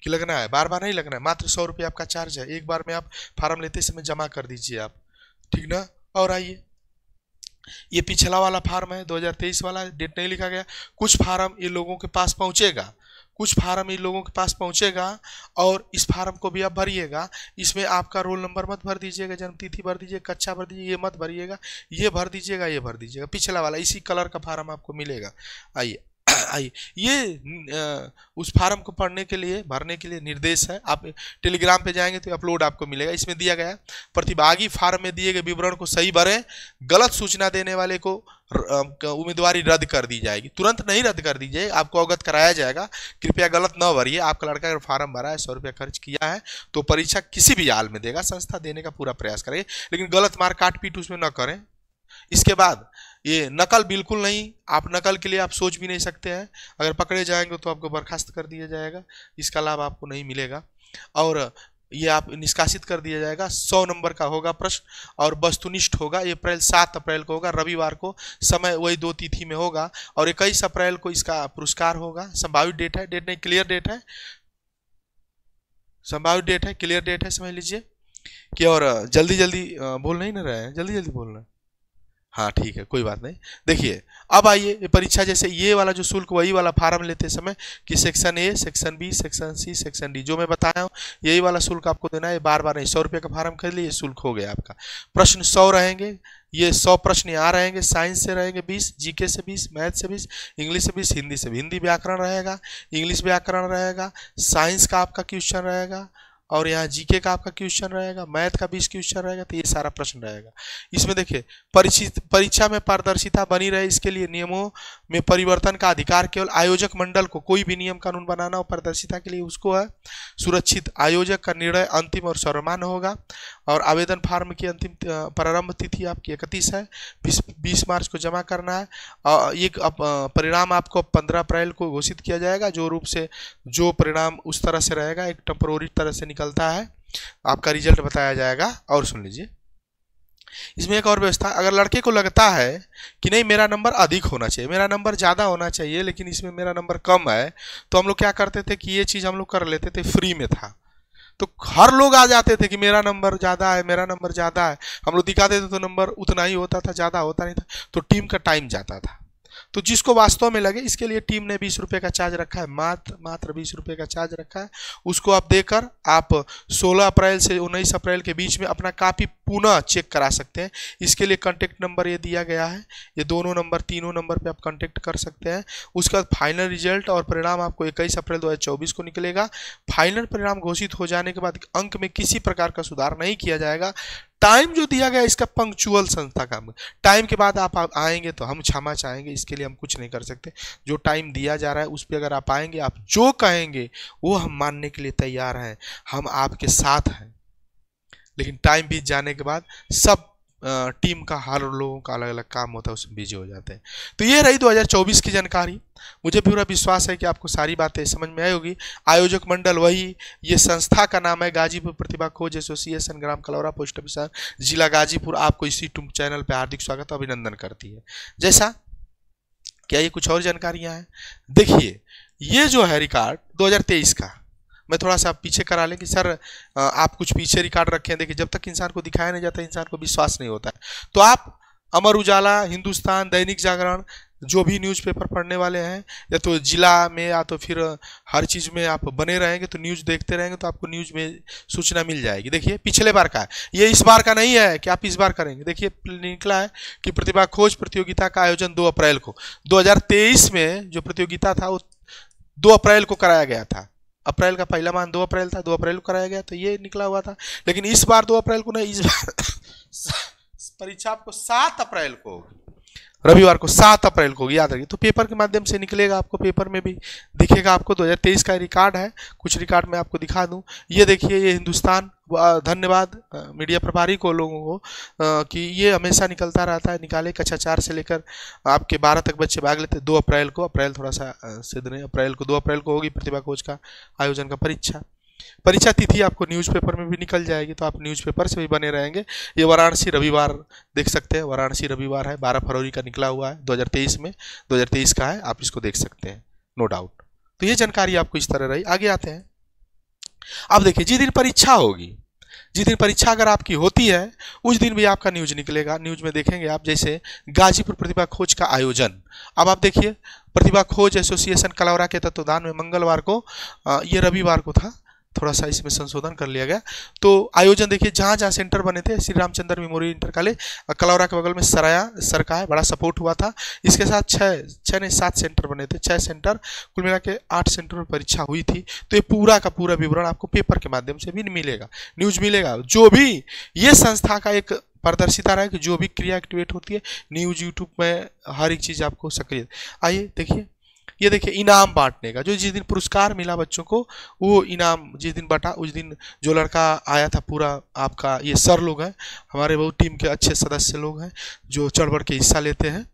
कि लगना है, बार बार नहीं लगना है। मात्र 100 रुपया आपका चार्ज है, एक बार में आप फार्म लेते समय जमा कर दीजिए आप, ठीक ना। और आइए ये पिछला वाला फार्म है 2023 वाला, डेट नहीं लिखा गया। कुछ फार्म ये लोगों के पास पहुंचेगा, कुछ फार्म ये लोगों के पास पहुंचेगा और इस फार्म को भी आप भरिएगा। इसमें आपका रोल नंबर मत भर दीजिएगा, जन्म तिथि भर दीजिए, कक्षा भर दीजिए, ये मत भरिएगा, ये भर दीजिएगा, ये भर दीजिएगा। पिछला वाला इसी कलर का फार्म आपको मिलेगा। आइए आइए ये उस फार्म को पढ़ने के लिए भरने के लिए निर्देश है। आप टेलीग्राम पे जाएंगे तो अपलोड आपको मिलेगा। इसमें दिया गया प्रतिभागी फार्म में दिए गए विवरण को सही भरें, गलत सूचना देने वाले को उम्मीदवारी रद्द कर दी जाएगी। तुरंत नहीं रद्द कर दी जाएगी, आपको अवगत कराया जाएगा। कृपया गलत न भरिए। आपका लड़का अगर फार्म भरा है 100 रुपया खर्च किया है तो परीक्षा किसी भी हाल में देगा, संस्था देने का पूरा प्रयास करेगी, लेकिन गलत मार काट पीट उसमें न करें। इसके बाद ये नकल बिल्कुल नहीं, आप नकल के लिए आप सोच भी नहीं सकते हैं। अगर पकड़े जाएंगे तो आपको बर्खास्त कर दिया जाएगा, इसका लाभ आपको नहीं मिलेगा और ये आप निष्कासित कर दिया जाएगा। 100 नंबर का होगा प्रश्न और वस्तुनिष्ठ होगा। ये 7 अप्रैल को होगा, रविवार को, समय वही 2 तिथि में होगा और 21 अप्रैल को इसका पुरस्कार होगा। संभावित डेट है, डेट नहीं क्लियर डेट है, संभावित डेट है, क्लियर डेट है, समझ लीजिए कि। और जल्दी जल्दी बोल नहीं ना रहे हैं, जल्दी जल्दी बोल रहे हैं। हाँ ठीक है, कोई बात नहीं। देखिए अब आइए परीक्षा जैसे ये वाला जो शुल्क वही वाला फार्म लेते समय कि section A, section B, section C, section D जो मैं बताया हूँ यही वाला शुल्क आपको देना है। बार बार नहीं, 100 रुपये का फार्म खरीद लिए, शुल्क हो गया आपका। प्रश्न 100 रहेंगे, ये 100 प्रश्न यहाँ रहेंगे। साइंस से रहेंगे 20, जीके से 20, मैथ से 20, इंग्लिश से 20, हिंदी से भी। हिंदी व्याकरण रहेगा, इंग्लिश व्याकरण रहेगा, साइंस का आपका क्वेश्चन रहेगा और यहाँ जीके का आपका क्वेश्चन रहेगा, मैथ का 20 क्वेश्चन रहेगा। तो ये सारा प्रश्न रहेगा। इसमें देखिए परीक्षा में पारदर्शिता बनी रहे इसके लिए नियमों में परिवर्तन का अधिकार केवल आयोजक मंडल को। कोई भी नियम कानून बनाना हो पारदर्शिता के लिए उसको है। सुरक्षित आयोजक का निर्णय अंतिम और सर्वमान्य होगा और आवेदन फार्म की अंतिम प्रारंभ तिथि आपकी 31 है, 20 मार्च को जमा करना है। ये परिणाम आपको 15 अप्रैल को घोषित किया जाएगा। जो रूप से जो परिणाम उस तरह से रहेगा, एक टेम्पोररी तरह से निकलता है, आपका रिजल्ट बताया जाएगा। और सुन लीजिए इसमें एक और व्यवस्था, अगर लड़के को लगता है कि नहीं मेरा नंबर अधिक होना चाहिए, मेरा नंबर ज़्यादा होना चाहिए लेकिन इसमें मेरा नंबर कम है, तो हम लोग क्या करते थे कि ये चीज़ हम लोग कर लेते थे, फ्री में था। तो हर लोग आ जाते थे कि मेरा नंबर ज़्यादा है, मेरा नंबर ज़्यादा है। हम लोग दिखाते थे तो नंबर उतना ही होता था, ज़्यादा होता नहीं था, तो टीम का टाइम जाता था। तो जिसको वास्तव में लगे, इसके लिए टीम ने 20 रुपये का चार्ज रखा है, मात्र 20 रुपये का चार्ज रखा है। उसको आप देकर आप 16 अप्रैल से 19 अप्रैल के बीच में अपना कॉपी पुनः चेक करा सकते हैं। इसके लिए कॉन्टेक्ट नंबर ये दिया गया है, ये दोनों नंबर, तीनों नंबर पे आप कॉन्टेक्ट कर सकते हैं। उसके बाद फाइनल रिजल्ट और परिणाम आपको 21 अप्रैल 2024 को निकलेगा। फाइनल परिणाम घोषित हो जाने के बाद अंक में किसी प्रकार का सुधार नहीं किया जाएगा। टाइम जो दिया गया इसका पंक्चुअल संस्था का टाइम के बाद आप आएंगे तो हम क्षमा चाहेंगे, इसके लिए हम कुछ नहीं कर सकते। जो टाइम दिया जा रहा है उस पर अगर आप आएंगे, आप जो कहेंगे वो हम मानने के लिए तैयार हैं, हम आपके साथ हैं। लेकिन टाइम बीत जाने के बाद सब टीम का, हर लोगों का अलग अलग काम होता है, उसमें बिजी हो जाते हैं। तो ये रही 2024 की जानकारी। मुझे पूरा विश्वास है कि आपको सारी बातें समझ में आई होगी। आयोजक मंडल वही, ये संस्था का नाम है गाजीपुर प्रतिभा खोज एसोसिएशन, ग्राम कलौरा, पोस्ट ऑफिस, जिला गाजीपुर। आपको इसी यूट्यूब चैनल पर हार्दिक स्वागत, अभिनंदन करती है। जैसा क्या ये कुछ और जानकारियां हैं, देखिए ये जो है रिकॉर्ड 2023 का, मैं थोड़ा सा पीछे करा लें कि सर आप कुछ पीछे रिकॉर्ड रखे हैं। देखिए जब तक इंसान को दिखाया नहीं जाता इंसान को विश्वास नहीं होता है। तो आप अमर उजाला, हिंदुस्तान, दैनिक जागरण, जो भी न्यूज़पेपर पढ़ने वाले हैं, या तो जिला में या तो फिर हर चीज़ में आप बने रहेंगे तो न्यूज़ देखते रहेंगे तो आपको न्यूज़ में सूचना मिल जाएगी। देखिए पिछले बार का है, ये इस बार का नहीं है कि आप इस बार करेंगे। देखिए निकला है कि प्रतिभा खोज प्रतियोगिता का आयोजन 2 अप्रैल को, 2023 में जो प्रतियोगिता था वो 2 अप्रैल को कराया गया था। अप्रैल का पहला मान 2 अप्रैल था, 2 अप्रैल को कराया गया, तो ये निकला हुआ था। लेकिन इस बार 2 अप्रैल को नहीं, इस बार परीक्षा आपको 7 अप्रैल को होगी, रविवार को 7 अप्रैल को, याद रखिए। तो पेपर के माध्यम से निकलेगा, आपको पेपर में भी दिखेगा। आपको 2023 का रिकॉर्ड है, कुछ रिकॉर्ड मैं आपको दिखा दूं। ये देखिए, ये हिंदुस्तान, धन्यवाद मीडिया प्रभारी को, लोगों को कि ये हमेशा निकलता रहता है, निकाले। कक्षा 4 से लेकर आपके 12 तक बच्चे भाग लेते। 2 अप्रैल को, अप्रैल थोड़ा सा सिद्ध नहीं, अप्रैल को 2 अप्रैल को होगी प्रतिभा खोज का आयोजन का परीक्षा तिथि आपको न्यूज़पेपर में भी निकल जाएगी, तो आप न्यूज़पेपर से भी बने रहेंगे। ये वाराणसी रविवार देख सकते हैं, वाराणसी रविवार है, 12 फरवरी का निकला हुआ है, 2023 में, 2023 का है, आप इसको देख सकते हैं, नो डाउट। तो ये जानकारी आपको इस तरह रही। आगे आते हैं। अब देखिए, जिस दिन परीक्षा होगी, जिस दिन परीक्षा अगर आपकी होती है उस दिन भी आपका न्यूज निकलेगा। न्यूज में देखेंगे आप, जैसे गाजीपुर प्रतिभा खोज का आयोजन। अब आप देखिए, प्रतिभा खोज एसोसिएशन कलौरा के तत्वाधान में मंगलवार को, ये रविवार को था, थोड़ा सा इसमें संशोधन कर लिया गया। तो आयोजन देखिए, जहाँ जहाँ सेंटर बने थे, Shri Ramchandra memorial inter college Kalaura के बगल में सराया सरका है, बड़ा सपोर्ट हुआ था। इसके साथ 7 सेंटर बने थे, 6 सेंटर, कुल मिला के 8 सेंटर में परीक्षा हुई थी। तो ये पूरा का पूरा विवरण आपको पेपर के माध्यम से भी मिलेगा, न्यूज मिलेगा। जो भी ये संस्था का एक पारदर्शिता रहा है कि जो भी क्रिया एक्टिवेट होती है, न्यूज, यूट्यूब में हर एक चीज़ आपको सक्रिय। आइए देखिए, ये देखिए इनाम बांटने का, जो जिस दिन पुरस्कार मिला बच्चों को, वो इनाम जिस दिन बटा, उस दिन जो लड़का आया था पूरा आपका, ये सर लोग हैं हमारे, बहुत टीम के अच्छे सदस्य लोग हैं जो चढ़ बढ़ के हिस्सा लेते हैं।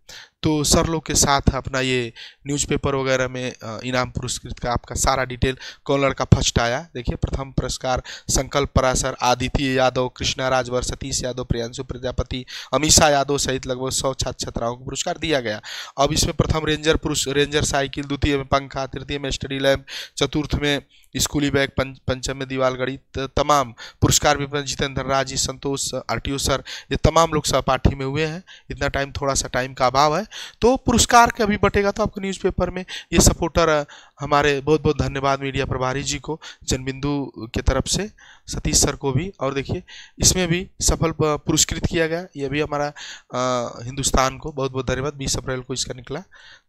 तो सर लोग के साथ अपना ये न्यूज़पेपर वगैरह में इनाम पुरस्कृत का आपका सारा डिटेल, कौन लड़का फर्स्ट आया। देखिए, प्रथम पुरस्कार संकल्प पराशर, आदित्य यादव, कृष्णा राजभर, सतीश यादव, प्रियांशु प्रजापति, अमीषा यादव सहित लगभग 100 छात्र छात्राओं को पुरस्कार दिया गया। अब इसमें प्रथम रेंजर साइकिल, द्वितीय में पंखा, तृतीय में स्टडी लैब, चतुर्थ में स्कूली बैग, पंचम में दीवाल घड़ी। तमाम पुरस्कार वितरण जितेंद्र राज जी, संतोष आरटीओ सर, ये तमाम लोग सहपाठी में हुए हैं। इतना टाइम, थोड़ा सा टाइम का अभाव है, तो पुरस्कार का भी बटेगा तो आपको न्यूज़पेपर में। ये सपोर्टर हमारे, बहुत बहुत धन्यवाद मीडिया प्रभारी जी को, जनबिंदु की तरफ से, सतीश सर को भी। और देखिए, इसमें भी सफल पुरस्कृत किया गया, ये भी हमारा हिंदुस्तान को बहुत बहुत धन्यवाद। 20 अप्रैल को इसका निकला,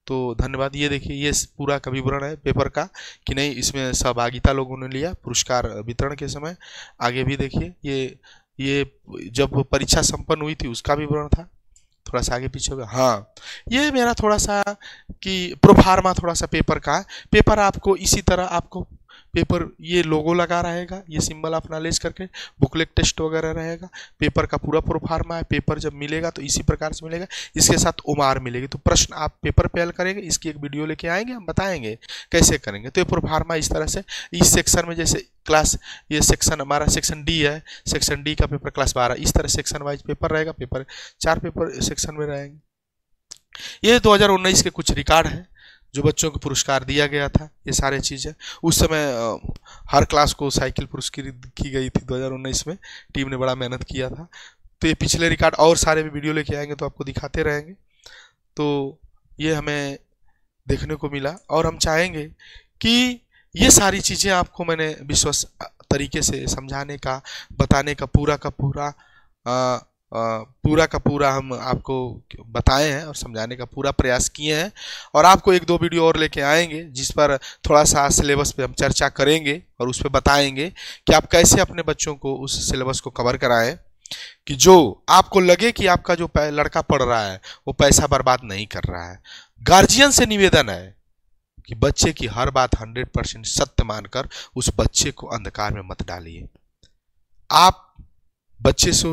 तो धन्यवाद। ये देखिए, ये पूरा का विवरण है पेपर का कि नहीं, इसमें सहभागिता लोगों ने लिया पुरस्कार वितरण के समय। आगे भी देखिए, ये जब परीक्षा संपन्न हुई थी उसका विवरण था, थोड़ा सा आगे पीछे होगा। हाँ, ये मेरा थोड़ा सा कि प्रोफार्मा थोड़ा सा पेपर का है। पेपर आपको इसी तरह, आपको पेपर ये लोगो लगा रहेगा, ये सिंबल अपना लेस करके, बुकलेट टेस्ट वगैरह रहेगा। पेपर का पूरा प्रोफार्मा है। पेपर जब मिलेगा तो इसी प्रकार से मिलेगा, इसके साथ उमार मिलेगी। तो प्रश्न आप पेपर पे हल करेंगे, इसकी एक वीडियो लेके आएंगे, हम बताएंगे कैसे करेंगे। तो ये प्रोफार्मा इस तरह से, इस सेक्शन में जैसे क्लास, ये सेक्शन हमारा सेक्शन डी है, सेक्शन डी का पेपर क्लास 12, इस तरह सेक्शन वाइज पेपर रहेगा। पेपर 4 पेपर सेक्शन में रहेंगे। ये 2019 के कुछ रिकॉर्ड हैं। जो बच्चों को पुरस्कार दिया गया था, ये सारे चीज़ें उस समय हर क्लास को साइकिल पुरस्कृत की गई थी 2019 में। टीम ने बड़ा मेहनत किया था। तो ये पिछले रिकॉर्ड और सारे भी वीडियो लेके आएंगे तो आपको दिखाते रहेंगे। तो ये हमें देखने को मिला और हम चाहेंगे कि ये सारी चीज़ें आपको मैंने विश्वास तरीके से समझाने का, बताने का पूरा का पूरा हम आपको बताए हैं और समझाने का पूरा प्रयास किए हैं। और आपको 1-2 वीडियो और लेके आएंगे जिस पर थोड़ा सा सिलेबस पे हम चर्चा करेंगे और उस पर बताएंगे कि आप कैसे अपने बच्चों को उस सिलेबस को कवर कराएं कि जो आपको लगे कि आपका जो लड़का पढ़ रहा है वो पैसा बर्बाद नहीं कर रहा है। गार्जियन से निवेदन है कि बच्चे की हर बात 100% सत्य मानकर उस बच्चे को अंधकार में मत डालिए। आप बच्चे से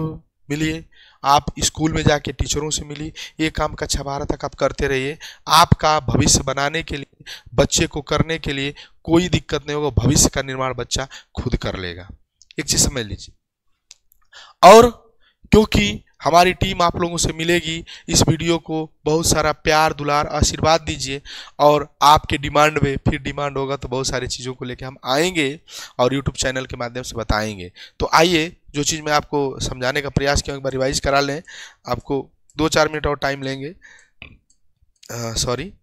मिलिए, आप स्कूल में जाके टीचरों से मिलिए, ये काम कक्षा 12 तक आप करते रहिए। आपका भविष्य बनाने के लिए, बच्चे को करने के लिए कोई दिक्कत नहीं होगा। भविष्य का निर्माण बच्चा खुद कर लेगा। एक चीज समझ लीजिए। और क्योंकि हमारी टीम आप लोगों से मिलेगी, इस वीडियो को बहुत सारा प्यार दुलार आशीर्वाद दीजिए। और आपके डिमांड में फिर डिमांड होगा तो बहुत सारी चीज़ों को लेकर हम आएंगे और यूट्यूब चैनल के माध्यम से बताएंगे। तो आइए, जो चीज़ मैं आपको समझाने का प्रयास किया एक बार रिवाइज करा लें। आपको 2-4 मिनट और टाइम लेंगे। सॉरी,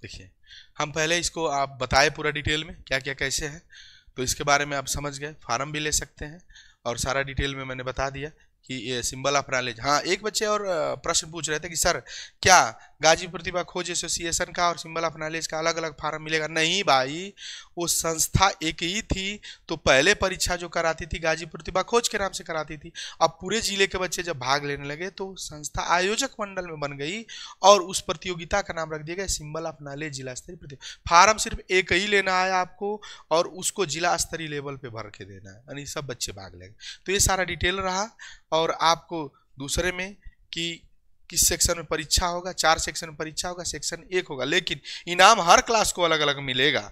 देखिए, हम पहले इसको आप बताए पूरा डिटेल में क्या क्या कैसे है, तो इसके बारे में आप समझ गए। फार्म भी ले सकते हैं और सारा डिटेल में मैंने बता दिया कि ये सिंबल ऑफ नॉलेज। हाँ, एक बच्चे और प्रश्न पूछ रहे थे कि सर क्या गाजी प्रतिभा खोज एसोसिएशन का और सिंबल ऑफ नॉलेज का अलग अलग फार्म मिलेगा? नहीं भाई, वो संस्था एक ही थी। तो पहले परीक्षा जो कराती थी गाजी प्रतिभा खोज के नाम से कराती थी। अब पूरे जिले के बच्चे जब भाग लेने लगे तो संस्था आयोजक मंडल में बन गई और उस प्रतियोगिता का नाम रख दिया गया सिंबल ऑफ नॉलेज जिला स्तरीय प्रतियोगिता। फार्म सिर्फ एक ही लेना है आपको और उसको जिला स्तरीय लेवल पे भर के देना है, यानी सब बच्चे भाग लेंगे। तो ये सारा डिटेल रहा। और आपको दूसरे में कि किस सेक्शन में परीक्षा होगा, 4 सेक्शन में परीक्षा होगा, सेक्शन 1 होगा, लेकिन इनाम हर क्लास को अलग अलग मिलेगा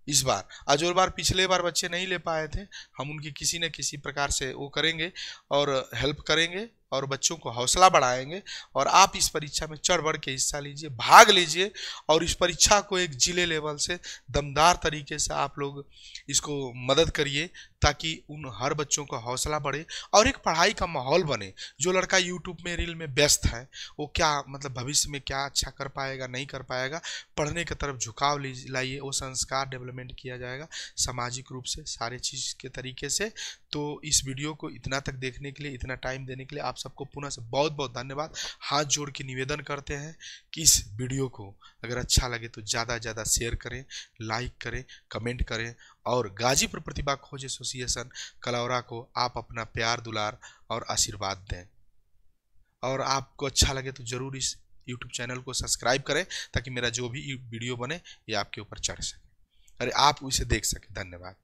इस बार। अजोर बार पिछले बार बच्चे नहीं ले पाए थे, हम उनकी किसी न किसी प्रकार से वो करेंगे और हेल्प करेंगे और बच्चों को हौसला बढ़ाएंगे। और आप इस परीक्षा में चढ़ बढ़ के हिस्सा लीजिए, भाग लीजिए और इस परीक्षा को एक जिले लेवल से दमदार तरीके से आप लोग इसको मदद करिए ताकि उन हर बच्चों का हौसला बढ़े और एक पढ़ाई का माहौल बने। जो लड़का यूट्यूब में रील में व्यस्त है वो क्या मतलब भविष्य में क्या अच्छा कर पाएगा नहीं कर पाएगा, पढ़ने की तरफ झुकाव लाइए, वो संस्कार डेवलपमेंट किया जाएगा सामाजिक रूप से सारे चीज़ के तरीके से। तो इस वीडियो को इतना तक देखने के लिए, इतना टाइम देने के लिए आप सबको पुनः से बहुत बहुत धन्यवाद। हाथ जोड़ के निवेदन करते हैं कि इस वीडियो को अगर अच्छा लगे तो ज़्यादा से ज़्यादा शेयर करें, लाइक करें, कमेंट करें और गाजीपुर प्रतिभा खोज एसोसिएशन कलौरा को आप अपना प्यार दुलार और आशीर्वाद दें। और आपको अच्छा लगे तो ज़रूर इस यूट्यूब चैनल को सब्सक्राइब करें ताकि मेरा जो भी वीडियो बने ये आपके ऊपर चढ़ सके, अरे आप उसे देख सकें। धन्यवाद।